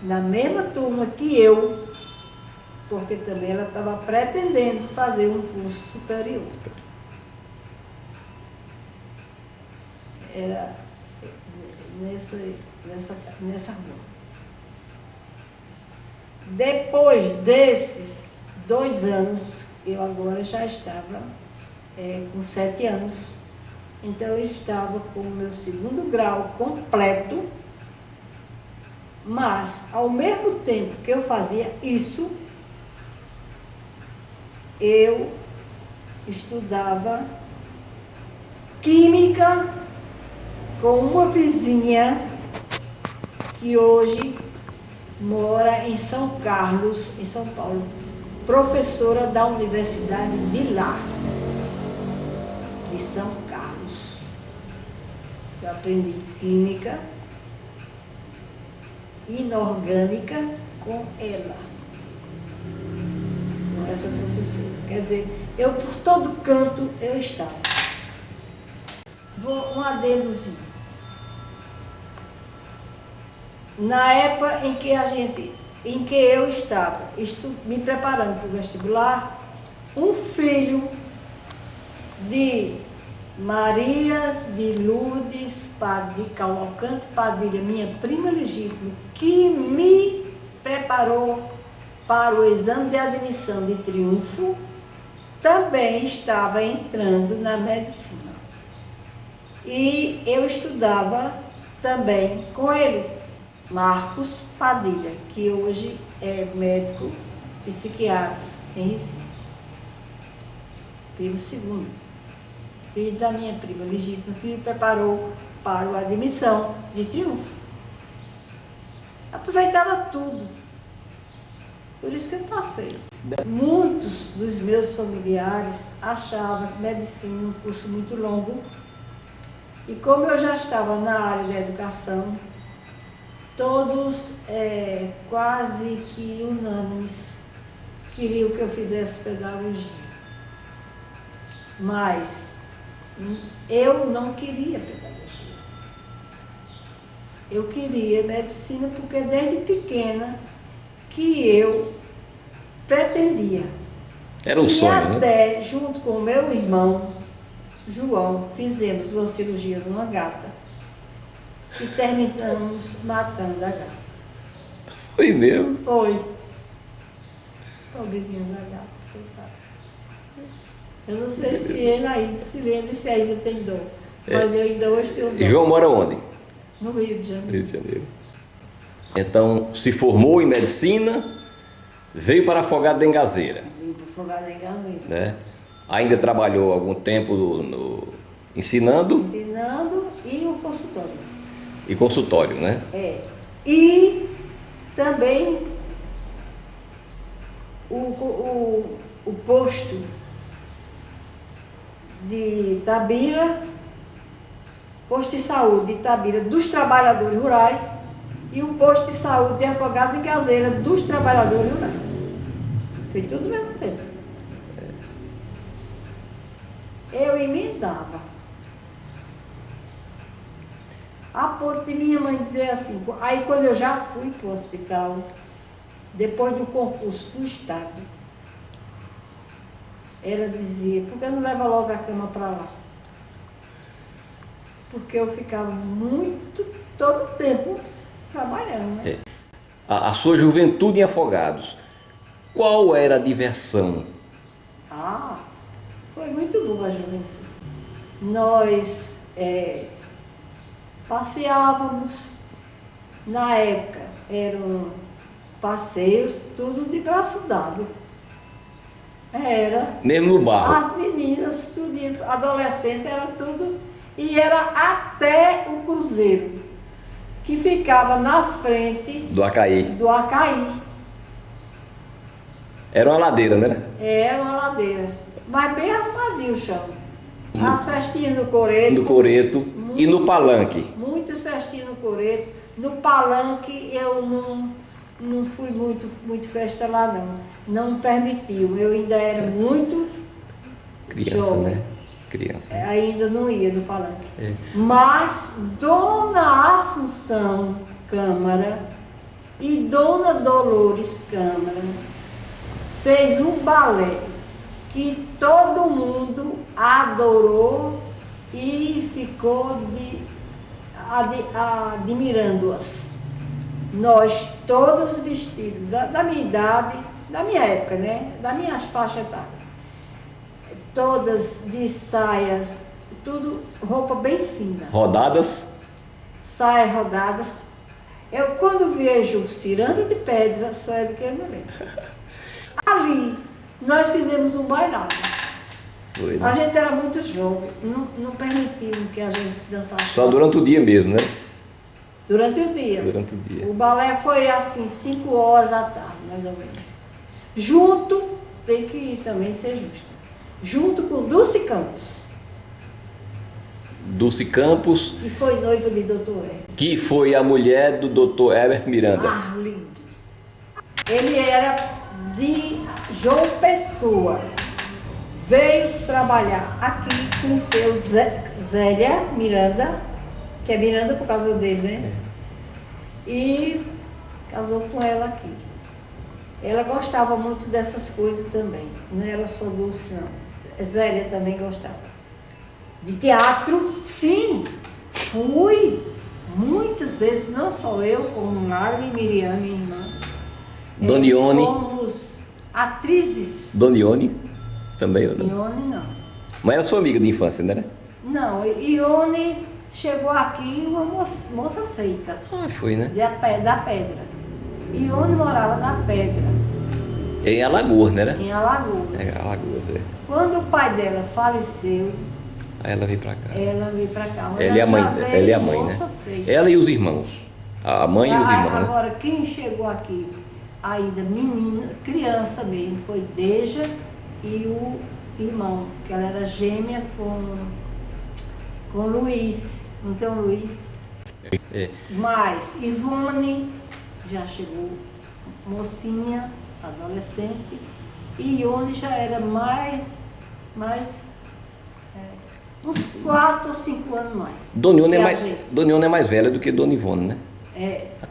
na mesma turma que eu, porque também ela estava pretendendo fazer um curso superior. Era nessa rua. Depois desses 2 anos, eu agora já estava com 7 anos, então eu estava com o meu 2º grau completo, mas ao mesmo tempo que eu fazia isso, eu estudava Química com uma vizinha que hoje mora em São Carlos, em São Paulo, professora da Universidade de lá, de São Carlos. Eu aprendi Química inorgânica com ela, com essa professora. Quer dizer, eu por todo canto eu estava. Um adendozinho. Na época em que eu estava me preparando para o vestibular, um filho de Maria de Lourdes de Cavalcante Padilha, minha prima legítima, que me preparou para o exame de admissão de triunfo, também estava entrando na medicina. E eu estudava também com ele, Marcos Padilha, que hoje é médico psiquiatra em Recife. Primo 2º, filho da minha prima legítima, que me preparou para a admissão de triunfo. Aproveitava tudo. Por isso que eu passei. Muitos dos meus familiares achavam que medicina um curso muito longo. E como eu já estava na área da educação, todos quase que unânimes queriam que eu fizesse pedagogia. Mas eu não queria pedagogia. Eu queria medicina porque desde pequena que eu pretendia. Era um sonho, né? E até, junto com o meu irmão, João, fizemos uma cirurgia numa gata e terminamos matando a gata. Foi mesmo? Foi. Pobrezinho da gata, coitado. Eu não sei se ele ainda se lembra, se ainda tem dom. Mas eu ainda hoje tenho dom. João mora onde? No Rio de Janeiro. Rio de Janeiro. Então, se formou em medicina, veio para Afogado da Engazeira. Veio para Afogado da Engazeira. Né? Ainda trabalhou algum tempo ensinando. Ensinando e o consultório. E consultório, né? E também o posto de Itabira, posto de saúde de Itabira dos trabalhadores rurais e o posto de saúde de Afogado da Engazeira dos trabalhadores rurais. Foi tudo ao mesmo tempo. Eu emendava. A ponto de minha mãe dizer assim, aí quando eu já fui para o hospital, depois do concurso do Estado, ela dizia, por que não leva logo a cama para lá? Porque eu ficava todo o tempo trabalhando, né? A sua juventude em Afogados, qual era a diversão? Foi muito boa a juventude. Nós passeávamos, na época eram passeios, tudo de braço dado. Era. Mesmo no barro? As meninas, tudo, adolescente, era tudo. E era até o cruzeiro, que ficava na frente do Acaí. Era uma ladeira, né? Era uma ladeira. Mas bem arrumadinho o chão. As festinhas no coreto. No coreto e no palanque. Muitas festinhas no coreto. No palanque eu não fui muito festa lá não. Não permitiu. Eu ainda era muito criança, jovem. né? Criança. Ainda não ia no palanque. Mas Dona Assunção Câmara e Dona Dolores Câmara fez um balé que todo mundo adorou e ficou admirando-as. Nós todos vestidos da minha idade, da minha época, né? Da minha faixa etária. Todas de saias, tudo roupa bem fina. Rodadas? Saias rodadas. Eu quando vejo Ciranda de Pedra, só é do que eu me lembro. Ali, nós fizemos um bailado. Foi, né? A gente era muito jovem, não permitiam que a gente dançasse. Só durante o dia mesmo, né? Durante o dia. Durante o dia. O balé foi assim, 5 horas da tarde, mais ou menos. Junto, tem que também ser justa, junto com Dulce Campos. Dulce Campos. Que foi noiva de Dr. Herbert. Que foi a mulher do Dr. Herbert Miranda. Lindo. Ele era de João Pessoa. Veio trabalhar aqui, conheceu Zélia Miranda, que é Miranda por causa dele, né? E casou com ela aqui. Ela gostava muito dessas coisas também. Não era só Dulce, não. Zélia também gostava. De teatro, sim. Fui muitas vezes, não só eu, como Marla e Miriam, minha irmã. Donione. Fomos atrizes. Donione também, ou não? Ione não. Mas era sua amiga de infância, né? Não, Ione chegou aqui uma moça feita. Foi, né? Da Pedra. Ione morava na Pedra. Em Alagoas, né? Em Alagoas. Alagoas, é. Quando o pai dela faleceu, Aí ela veio pra cá. ela veio pra cá. Ela e a mãe, né? Feita. Ela e os irmãos. A mãe e os irmãos, né? Agora, quem chegou aqui ainda menina, criança mesmo, foi Deja e o irmão, que ela era gêmea com Luiz. Não tem um Luiz? Mas Ivone já chegou mocinha, adolescente, e Ione já era uns 4 ou 5 anos mais. Dona Ione é mais velha do que Dona Ivone, né?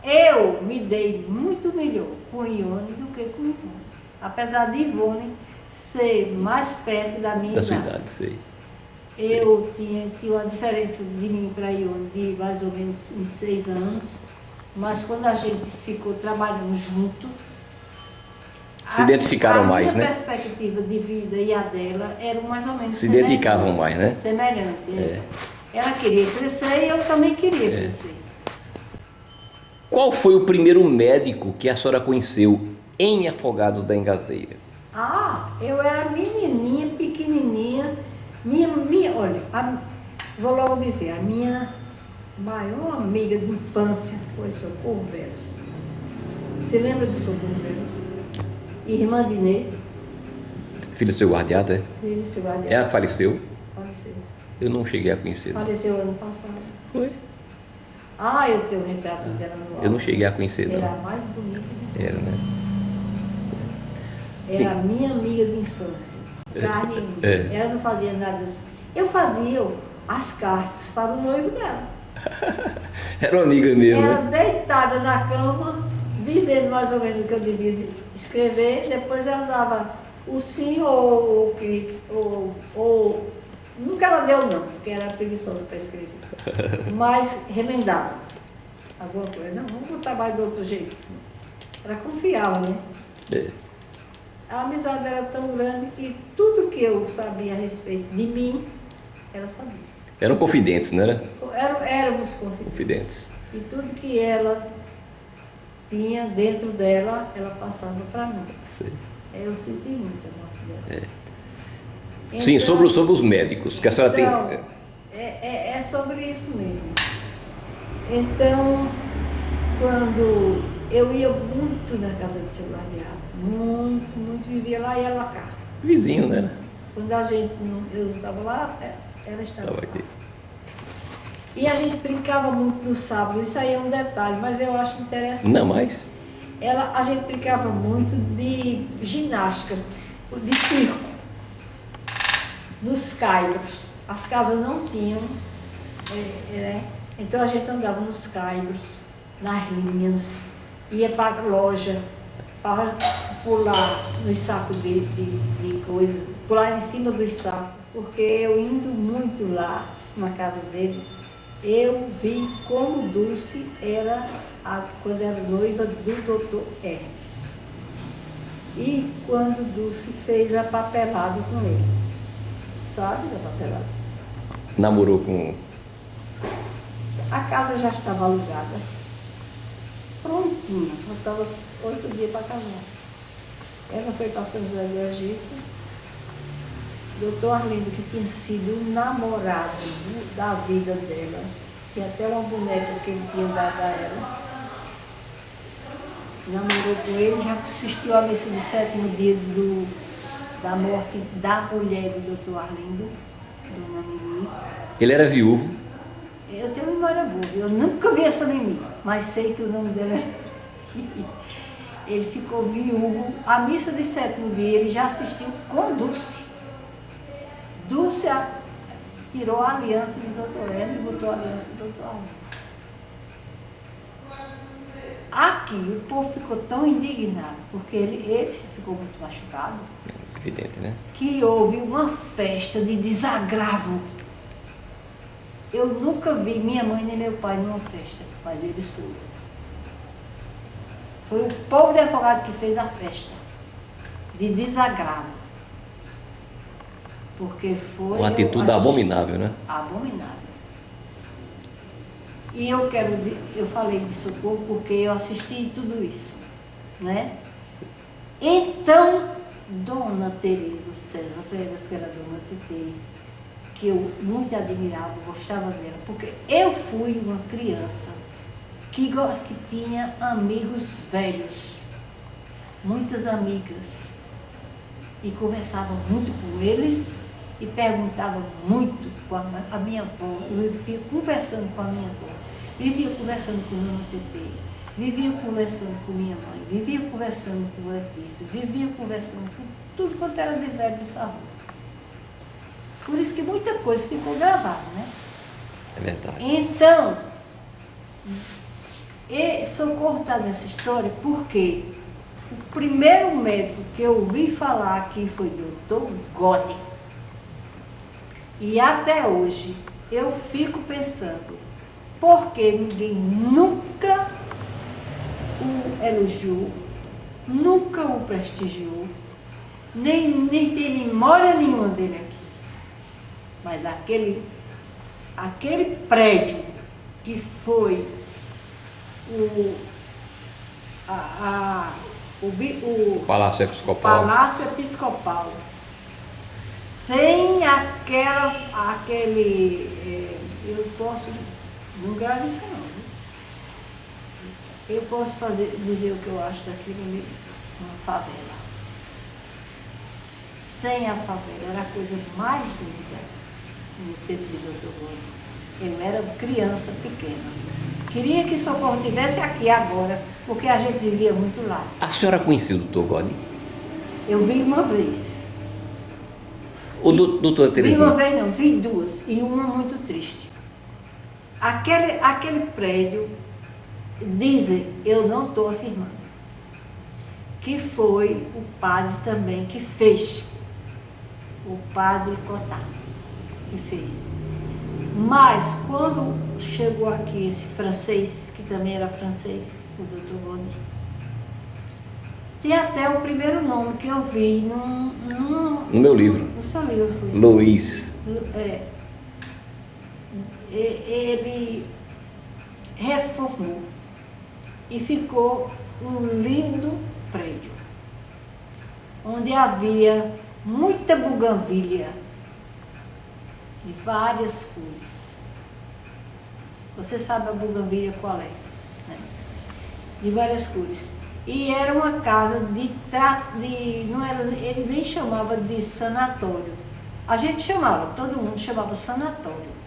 Eu me dei muito melhor com Ione do que com Ivone. Apesar de Ivone ser mais perto da minha idade. Da sua idade, sei. Eu tinha uma diferença de mim para Ione de mais ou menos uns 6 anos. Mas quando a gente ficou trabalhando junto, Se identificaram mais, né? A minha perspectiva de vida e a dela eram mais ou menos Se identificavam mais, né? Semelhante. Ela queria crescer e eu também queria crescer. Qual foi o primeiro médico que a senhora conheceu em Afogados da Engazeira? Eu era menininha, pequenininha. Olha, vou logo dizer, a minha maior amiga de infância foi Socorro Veras. Você lembra de Socorro Veras? Irmã de Ney. Filho do seu guardiado, é? Filho do seu guardiado. Ela que faleceu? Faleceu. Eu não cheguei a conhecer. Faleceu ano passado. Foi? Eu tenho o retrato dela no álbum. Eu não cheguei a conhecer, não. Era a mais bonita de todas. Era, né? Era a minha amiga de infância. Carne e unha. Ela não fazia nada assim. Eu fazia as cartas para o noivo dela. Era uma amiga mesmo, Ela né? deitada na cama, dizendo mais ou menos o que eu devia escrever. Depois ela dava o sim ou o clique. Nunca ela deu não, porque era preguiçosa para escrever. Mas remendava alguma coisa. Não, vamos botar mais do outro jeito. Ela confiava, né? A amizade era tão grande que tudo que eu sabia a respeito de mim, ela sabia. Eram confidentes, não era? Éramos Confidentes. E tudo que ela tinha dentro dela, ela passava para mim. Sei. Eu senti muito a morte dela. Sim, sobre os médicos, que a senhora tem... É sobre isso mesmo. Então, quando eu ia muito na casa de seu guardiado, muito, vivia lá e ela cá. Vizinho, né? Quando eu não estava lá, ela estava lá. Aqui. E a gente brincava muito no sábado, isso aí é um detalhe, mas eu acho interessante. Não mais? A gente brincava muito de ginástica, de circo, nos caibros. As casas não tinham, então a gente andava nos caibros, nas linhas, ia para a loja, para pular nos sacos de coisa, pular em cima dos sacos, porque eu indo muito lá, na casa deles, eu vi como Dulce era, quando era noiva do doutor Hermes. E quando Dulce fez a papelada com ele. Sabe da papelada? Namorou com... A casa já estava alugada. Prontinha. Faltava 8 dias para casar. Ela foi para São José do Egito. Doutor Arlindo, que tinha sido o namorado da vida dela, tinha até uma boneca que ele tinha dado a ela, namorou com ele, já assistiu à missa de 7º dia da morte da mulher do doutor Arlindo, dona Mimi. Ele era viúvo? Eu tenho memória boa, eu nunca vi essa Mimi, mas sei que o nome dela é... Ele ficou viúvo, a missa de 7º dia ele já assistiu com Dulce. Dulce tirou a aliança do doutor Hermes e botou a aliança do doutor Arlindo. Aqui o povo ficou tão indignado, porque ele ficou muito machucado. Evidente, né? Que houve uma festa de desagravo. Eu nunca vi minha mãe nem meu pai numa festa, mas eles foram. Foi o povo de Afogados que fez a festa de desagravo. Porque foi... Uma atitude abominável, né? Abominável. E eu falei de Socorro porque eu assisti tudo isso, né? Sim. Então, Dona Teresa César Pereira, que era Dona Tetê, que eu muito admirava, gostava dela, porque eu fui uma criança que tinha amigos velhos, muitas amigas, e conversava muito com eles, e perguntava muito com a minha avó. Eu vivia conversando com a minha avó, vivia conversando com a Dona Tetê, vivia conversando com minha mãe, vivia conversando com a Letícia, vivia conversando com tudo quanto era de velho nessa rua. Por isso que muita coisa ficou gravada, né? É verdade. Então, Socorro está nessa história porque o primeiro médico que eu ouvi falar aqui foi o doutor Gode. E até hoje eu fico pensando, por que ninguém nunca o elogiou, nunca o prestigiou, nem tem memória nenhuma dele aqui. Mas aquele prédio que foi o Palácio Episcopal. Palácio Episcopal, sem eu posso, não grave isso não, né? Eu posso dizer o que eu acho daquilo ali, uma favela. Sem a favela, era a coisa mais linda no tempo de Dr. Gomes. Eu era criança pequena. Queria que Socorro estivesse aqui agora, porque a gente vivia muito lá. A senhora conhecia o Dr. Godi? Eu vi uma vez. O doutor Terezinha? Vi uma vez não, vi duas, e uma muito triste. Aquele prédio, dizem, eu não estou afirmando, que foi o padre também que fez, o padre Cotá, que fez. Mas quando chegou aqui esse francês, que também era francês, o Dr. Godi, tem até o primeiro nome que eu vi no meu livro. No seu livro. Luiz. Ele reformou e ficou um lindo prédio, onde havia muita buganvília de várias cores. Você sabe a buganvília qual é, né? De várias cores. E era uma casa não era, ele nem chamava de sanatório. A gente chamava, todo mundo chamava sanatório.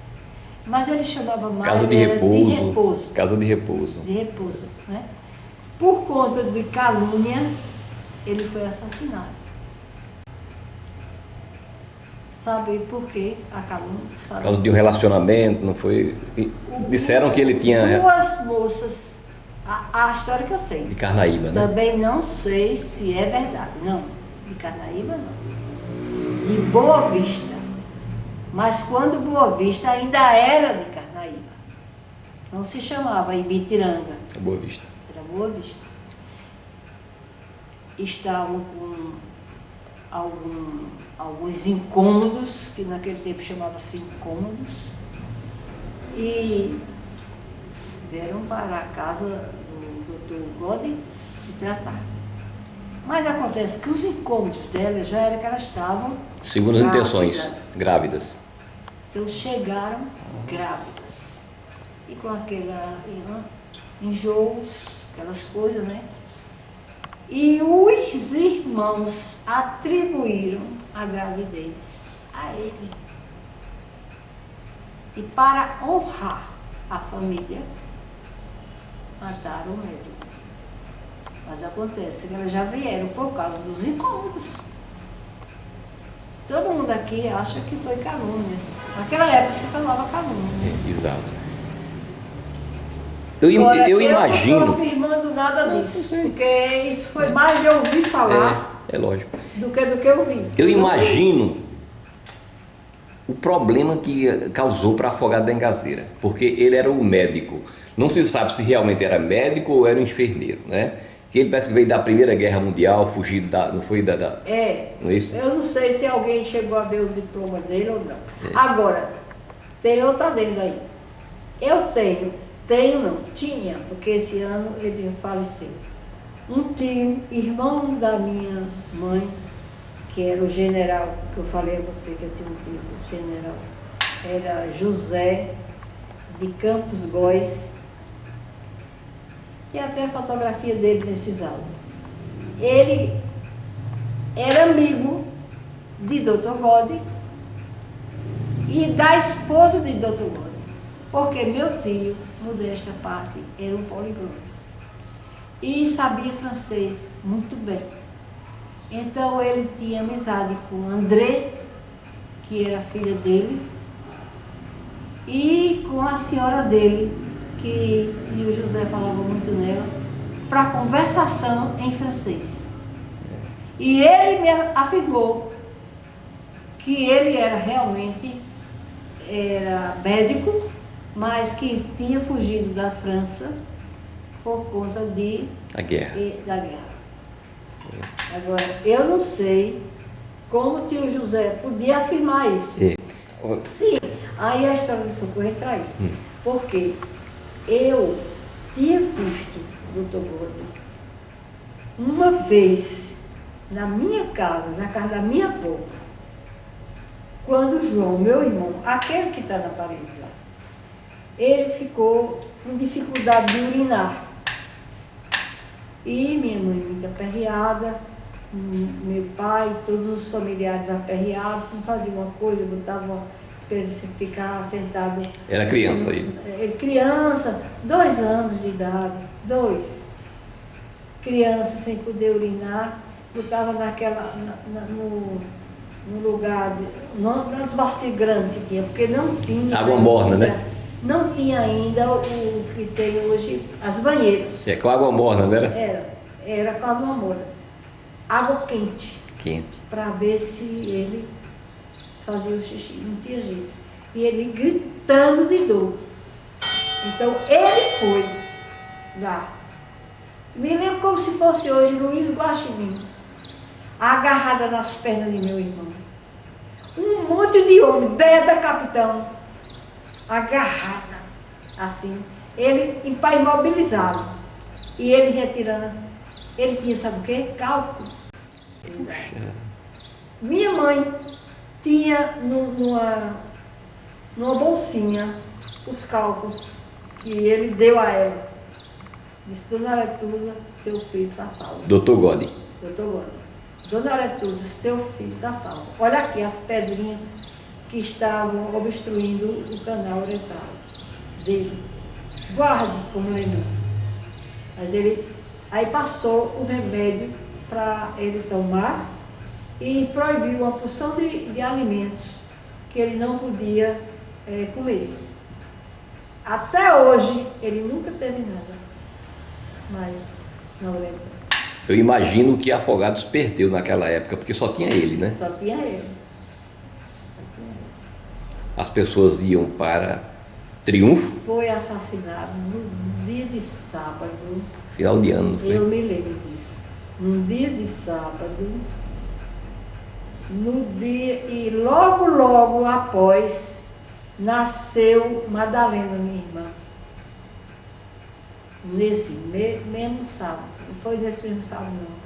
Mas ele chamava mais Casa de repouso. Casa de repouso. De repouso, né? Por conta de calúnia, ele foi assassinado. Sabe por quê? A calúnia, sabe? Por causa de um relacionamento, não foi? Disseram que ele tinha... Duas moças, a história que eu sei. De Carnaíba, né? Também não sei se é verdade. Não, de Carnaíba não. De Boa Vista. Mas quando Boa Vista ainda era de Carnaíba. Não se chamava Ibitiranga. Boa Vista. Era Boa Vista. Estavam com alguns incômodos, que naquele tempo chamava-se incômodos, e vieram para a casa do Dr. Godi se tratar. Mas acontece que os incômodos dela já era que elas estavam segundo as intenções, grávidas. Então chegaram grávidas. E com enjoos, aquelas coisas, né? E os irmãos atribuíram a gravidez a ele. E para honrar a família, mataram ele. Mas acontece que elas já vieram por causa dos incômodos. Todo mundo aqui acha que foi calúnia. Naquela época se falava calúnia. Exato. Eu imagino... Eu não estou afirmando nada disso, porque isso foi mais de ouvir falar é lógico. do que ouvir. Eu imagino o problema que causou para Afogado da Engazeira, porque ele era o médico. Não se sabe se realmente era médico ou era um enfermeiro, né? Que ele parece que veio da Primeira Guerra Mundial, fugido da... Não foi da... Não é isso? Eu não sei se alguém chegou a ver o diploma dele ou não. Agora, tem outra adenda aí. Eu tinha, porque esse ano ele faleceu. Um tio, irmão da minha mãe, que era o general, que eu falei a você que eu tinha um tio, general, era José de Campos Góes. Tem até a fotografia dele nesses álbuns. Ele era amigo de Dr. Godi e da esposa de Dr. Godi. Porque meu tio, modesta parte, era um poliglota. E sabia francês muito bem. Então ele tinha amizade com André, que era a filha dele, e com a senhora dele, que o José falava muito nela, para conversação em francês. E ele me afirmou que ele era realmente médico, mas que tinha fugido da França por conta da guerra. Agora, eu não sei como o tio José podia afirmar isso. Sim, aí a história de Socorro entra aí. Porque eu tinha visto o Dr. Gordo uma vez na minha casa, na casa da minha avó, quando o João, meu irmão, aquele que está na parede lá, ele ficou com dificuldade de urinar. E minha mãe muito aperreada, meu pai, todos os familiares aperreados, não faziam uma coisa, botavam para ele ficar sentado. Era criança aí? Criança, 2 anos de idade, 2. Criança sem poder urinar, botava no lugar, nas bacias grandes que tinha, porque não tinha. Água morna, né? Não tinha ainda o que tem hoje, as banheiras. Com água morna, não era? Era com água morna. Água quente. Quente. Para ver se ele fazia o xixi. Não tinha jeito. E ele gritando de dor. Então ele foi lá. Me lembro como se fosse hoje Luiz Guaxinim, agarrada nas pernas de meu irmão. Um monte de homem, da capitão, agarrada, assim. Ele imobilizado. E ele retirando. Ele tinha, sabe o quê? Cálculo. Puxa. Minha mãe tinha numa bolsinha os cálculos que ele deu a ela. Disse, Dona Aretusa, seu filho está salvo. Doutor Gode. Doutor Gode. Dona Aretusa, seu filho está salvo. Olha aqui as pedrinhas que estavam obstruindo o canal uretral dele. Guarde como lembrança. Mas ele, aí passou o remédio para ele tomar e proibiu uma porção de alimentos que ele não podia comer. Até hoje, ele nunca teve nada. Mas não lembro. Eu imagino que Afogados perdeu naquela época, porque só tinha ele, né? Só tinha ele. As pessoas iam para Triunfo. Foi assassinado no dia de sábado. Final de ano, não foi? Eu me lembro disso. No dia de sábado, e logo após, nasceu Madalena, minha irmã. Nesse mesmo sábado. Não foi nesse mesmo sábado, não.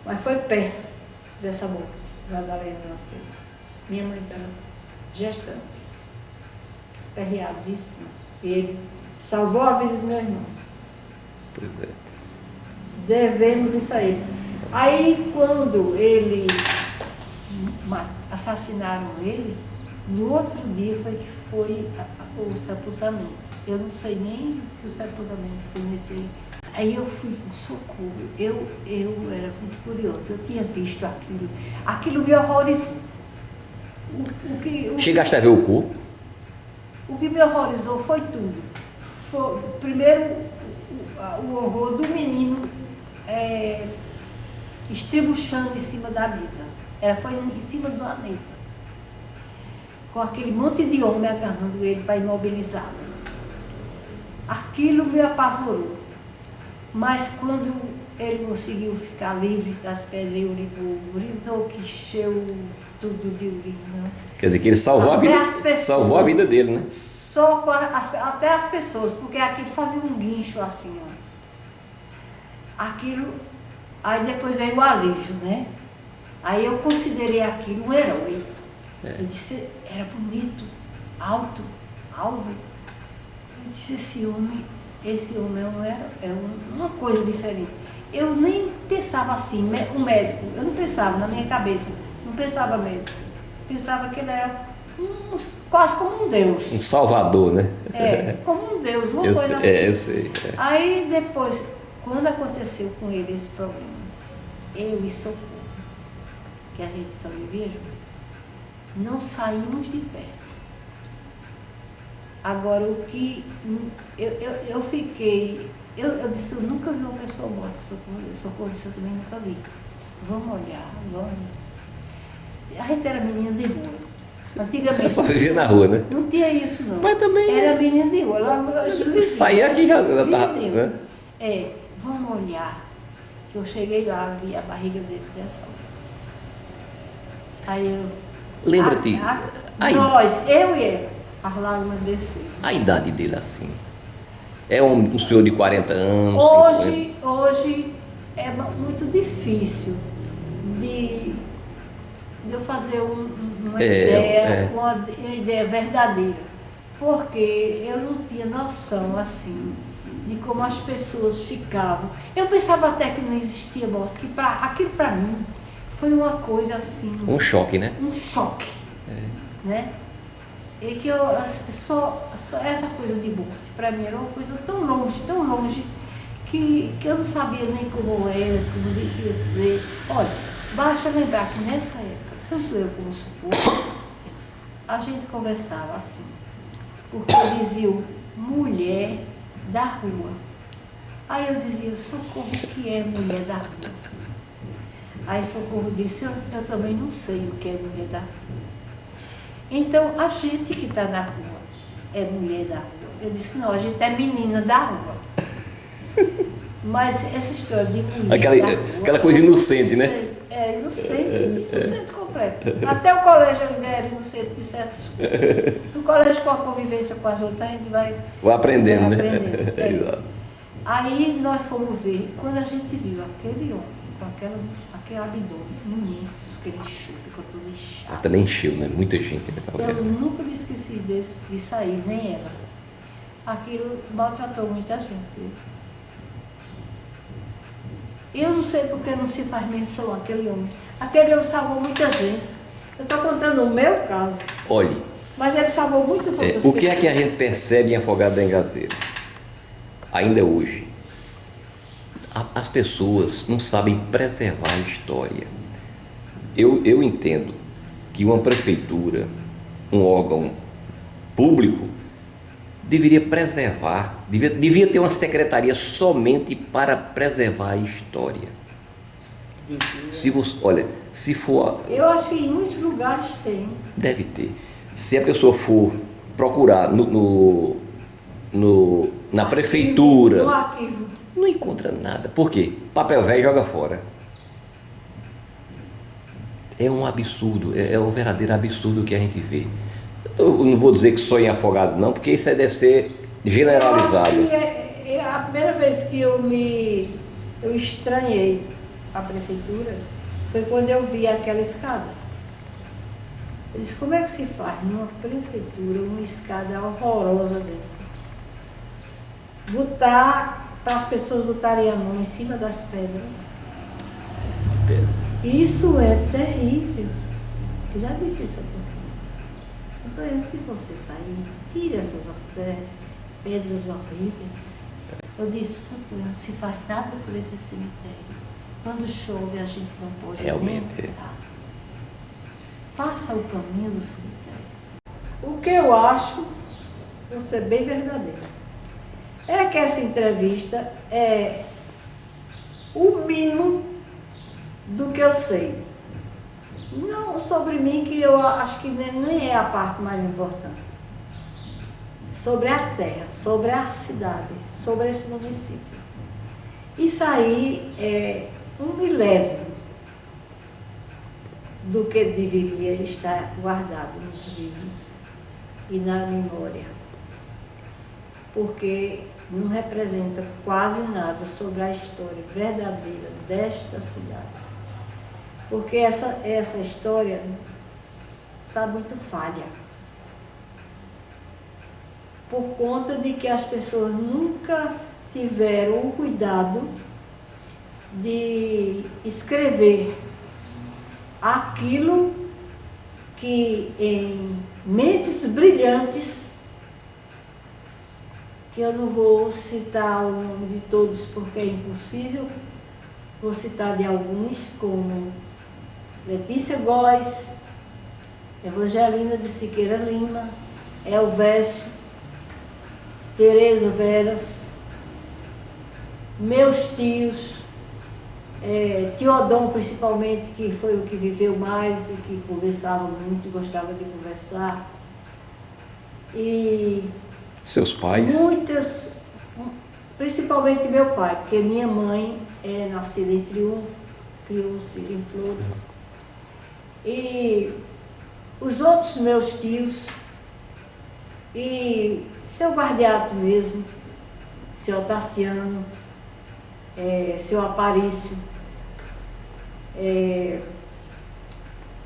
Mas foi perto dessa morte. Madalena nasceu. Minha mãe estava gestante. Perreadíssima. Ele salvou a vida do meu irmão. Pois é. Devemos isso a ele. Aí, quando assassinaram ele, no outro dia foi o sepultamento. Eu não sei nem se o sepultamento foi nesse. Aí eu fui com socorro. Eu era muito curiosa. Eu tinha visto aquilo. Aquilo me horrorizou. Chegaste a ver o corpo? O que me horrorizou foi tudo. Primeiro, o horror do menino estribuchando em cima da mesa. Foi em cima de uma mesa. Com aquele monte de homem agarrando ele para imobilizá-lo. Aquilo me apavorou. Mas quando ele conseguiu ficar livre das pedras e urinou que encheu tudo de urina. Quer dizer que ele salvou a vida dele, né? Só até as pessoas, porque aquilo fazia um guincho assim, ó. Aquilo, aí depois veio o alívio, né? Aí eu considerei aquilo um herói. Eu disse, era bonito, alto, alvo. Eu disse, esse homem é uma coisa diferente. Eu nem pensava assim, um médico, eu não pensava na minha cabeça, não pensava médico. Pensava que ele era quase como um Deus. Um salvador, né? Como um Deus, uma coisa assim. Eu sei. Aí depois, quando aconteceu com ele esse problema, eu e Socorro, que a gente só vivia junto, não saímos de perto. Agora, o que eu fiquei, eu disse, eu nunca vi uma pessoa morta, Socorro disse, eu também nunca vi. Vamos olhar, vamos. A gente era menina de rua. Antigamente. Eu só vivia na rua, né? Não tinha isso, não. Mas também. Era menina de rua. Saía aqui já estava. Né? Vamos olhar. que eu cheguei lá, vi a barriga dele dessa hora. Aí eu... Lembra-te, Nós, eu e ele, as lágrimas desceram. a idade dele assim. É um senhor de 40 anos, 50. Hoje é muito difícil de eu fazer uma ideia verdadeira, porque eu não tinha noção assim de como as pessoas ficavam. Eu pensava até que não existia morte, que aquilo para mim foi uma coisa assim... Um choque, né? Um choque, né? E que só essa coisa de morte, para mim era uma coisa tão longe, que eu não sabia nem como era, como devia ser. Olha, basta lembrar que nessa época, tanto eu como o Socorro, a gente conversava assim, porque diziam mulher da rua. Aí eu dizia, Socorro, o que é mulher da rua? Aí Socorro disse, eu também não sei o que é mulher da rua. Então, a gente que está na rua é mulher da rua. Eu disse, não, a gente é menina da rua. Mas essa história de mulher da rua... Aquela coisa inocente, né? É, inocente completo. Até o colégio ainda era inocente de certas coisas. No colégio, com a convivência com as outras, a gente vai aprendendo, né? Exato. Aí nós fomos ver, quando a gente viu aquele homem com aquele abdômen imenso, aquele enxofre, ficou todo inchado. Mas também encheu, né? Muita gente. Eu nunca me esqueci disso aí, nem ela. Aquilo maltratou muita gente. Eu não sei porque não se faz menção àquele homem. Aquele homem salvou muita gente. Eu estou contando o meu caso. Olhe. Mas ele salvou muitas outras pessoas. O que é que a gente percebe em Afogados da Engazeira? Ainda hoje, as pessoas não sabem preservar a história. Eu entendo que uma prefeitura, um órgão público, deveria preservar, devia ter uma secretaria somente para preservar a história. Se você, olha, se for... Eu acho que em muitos lugares tem. Deve ter. Se a pessoa for procurar na prefeitura... No arquivo. Não encontra nada. Por quê? Papel velho joga fora. É um absurdo, é um verdadeiro absurdo que a gente vê. Eu não vou dizer que sou em Afogados não, porque isso deve ser generalizado. Eu acho que é a primeira vez que eu estranhei a prefeitura foi quando eu vi aquela escada. Eu disse, como é que se faz numa prefeitura uma escada horrorosa dessa? Para as pessoas botarem a mão em cima das pedras. Isso é terrível. Eu já disse isso a tu. Então, antes de você sair, tire essas pedras horríveis. Eu disse, não se faz nada por esse cemitério. Quando chove, a gente não pode realmente entrar. Faça o caminho do cemitério. O que eu acho, vou ser bem verdadeira, é que essa entrevista é o mínimo do que eu sei. Não sobre mim, que eu acho que nem é a parte mais importante. Sobre a terra, sobre a cidade, sobre esse município. Isso aí é 1/1000 do que deveria estar guardado nos livros e na memória. Porque não representa quase nada sobre a história verdadeira desta cidade. Porque essa história está muito falha. Por conta de que as pessoas nunca tiveram o cuidado de escrever aquilo que em mentes brilhantes, que eu não vou citar o nome de todos porque é impossível, vou citar de alguns como Letícia Góes, Evangelina de Siqueira Lima, Elvésio, Tereza Veras, meus tios, Teodon principalmente, que foi o que viveu mais e que conversava muito, gostava de conversar. E seus pais? Muitas, principalmente meu pai, porque minha mãe é nascida em Triunfo, criou-se em Flores. E os outros meus tios, e seu Guardiato mesmo, seu Tassiano, seu Aparício,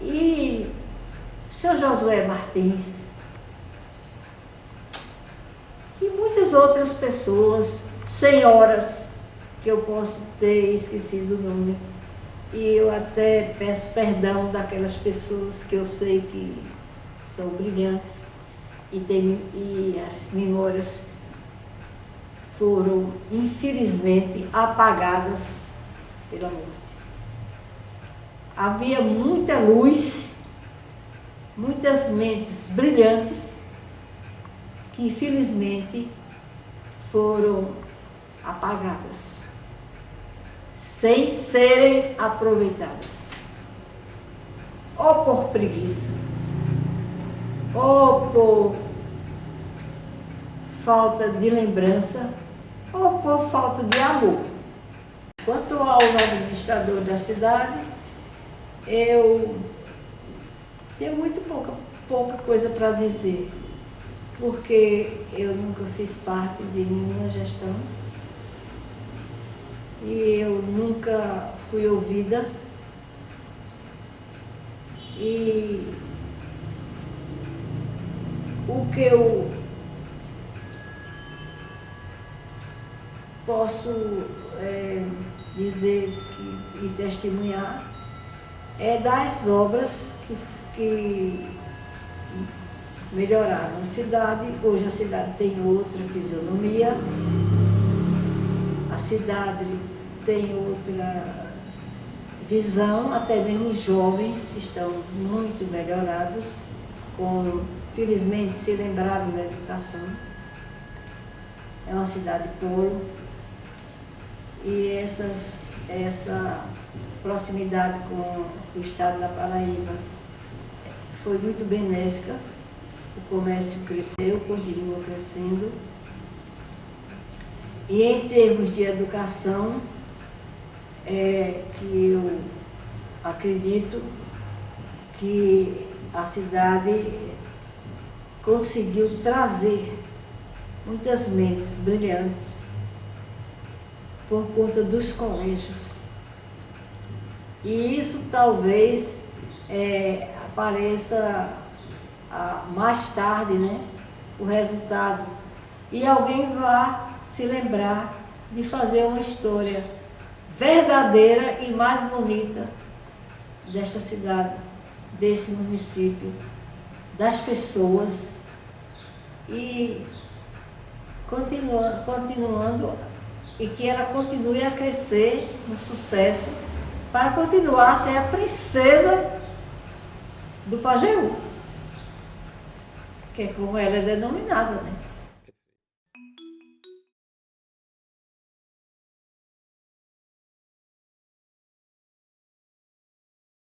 e seu Josué Martins, e muitas outras pessoas, senhoras, que eu posso ter esquecido o nome. E eu até peço perdão daquelas pessoas que eu sei que são brilhantes e as memórias foram, infelizmente, apagadas pela morte. Havia muita luz, muitas mentes brilhantes que, infelizmente, foram apagadas, sem serem aproveitadas, ou por preguiça, ou por falta de lembrança, ou por falta de amor. Quanto ao administrador da cidade, eu tenho muito pouca coisa para dizer, porque eu nunca fiz parte de nenhuma gestão e eu nunca fui ouvida, e o que eu posso dizer e testemunhar é das obras que melhoraram a cidade. Hoje a cidade tem outra fisionomia, a cidade tem outra visão, até mesmo os jovens estão muito melhorados, felizmente se lembraram da educação. É uma cidade polo, e essa proximidade com o estado da Paraíba foi muito benéfica. O comércio cresceu, continua crescendo. E em termos de educação, que eu acredito que a cidade conseguiu trazer muitas mentes brilhantes por conta dos colégios. E isso talvez apareça mais tarde, né, o resultado. E alguém vá se lembrar de fazer uma história verdadeira e mais bonita desta cidade, desse município, das pessoas, e continuando, e que ela continue a crescer no sucesso, para continuar a ser a princesa do Pajeú, que é como ela é denominada, né?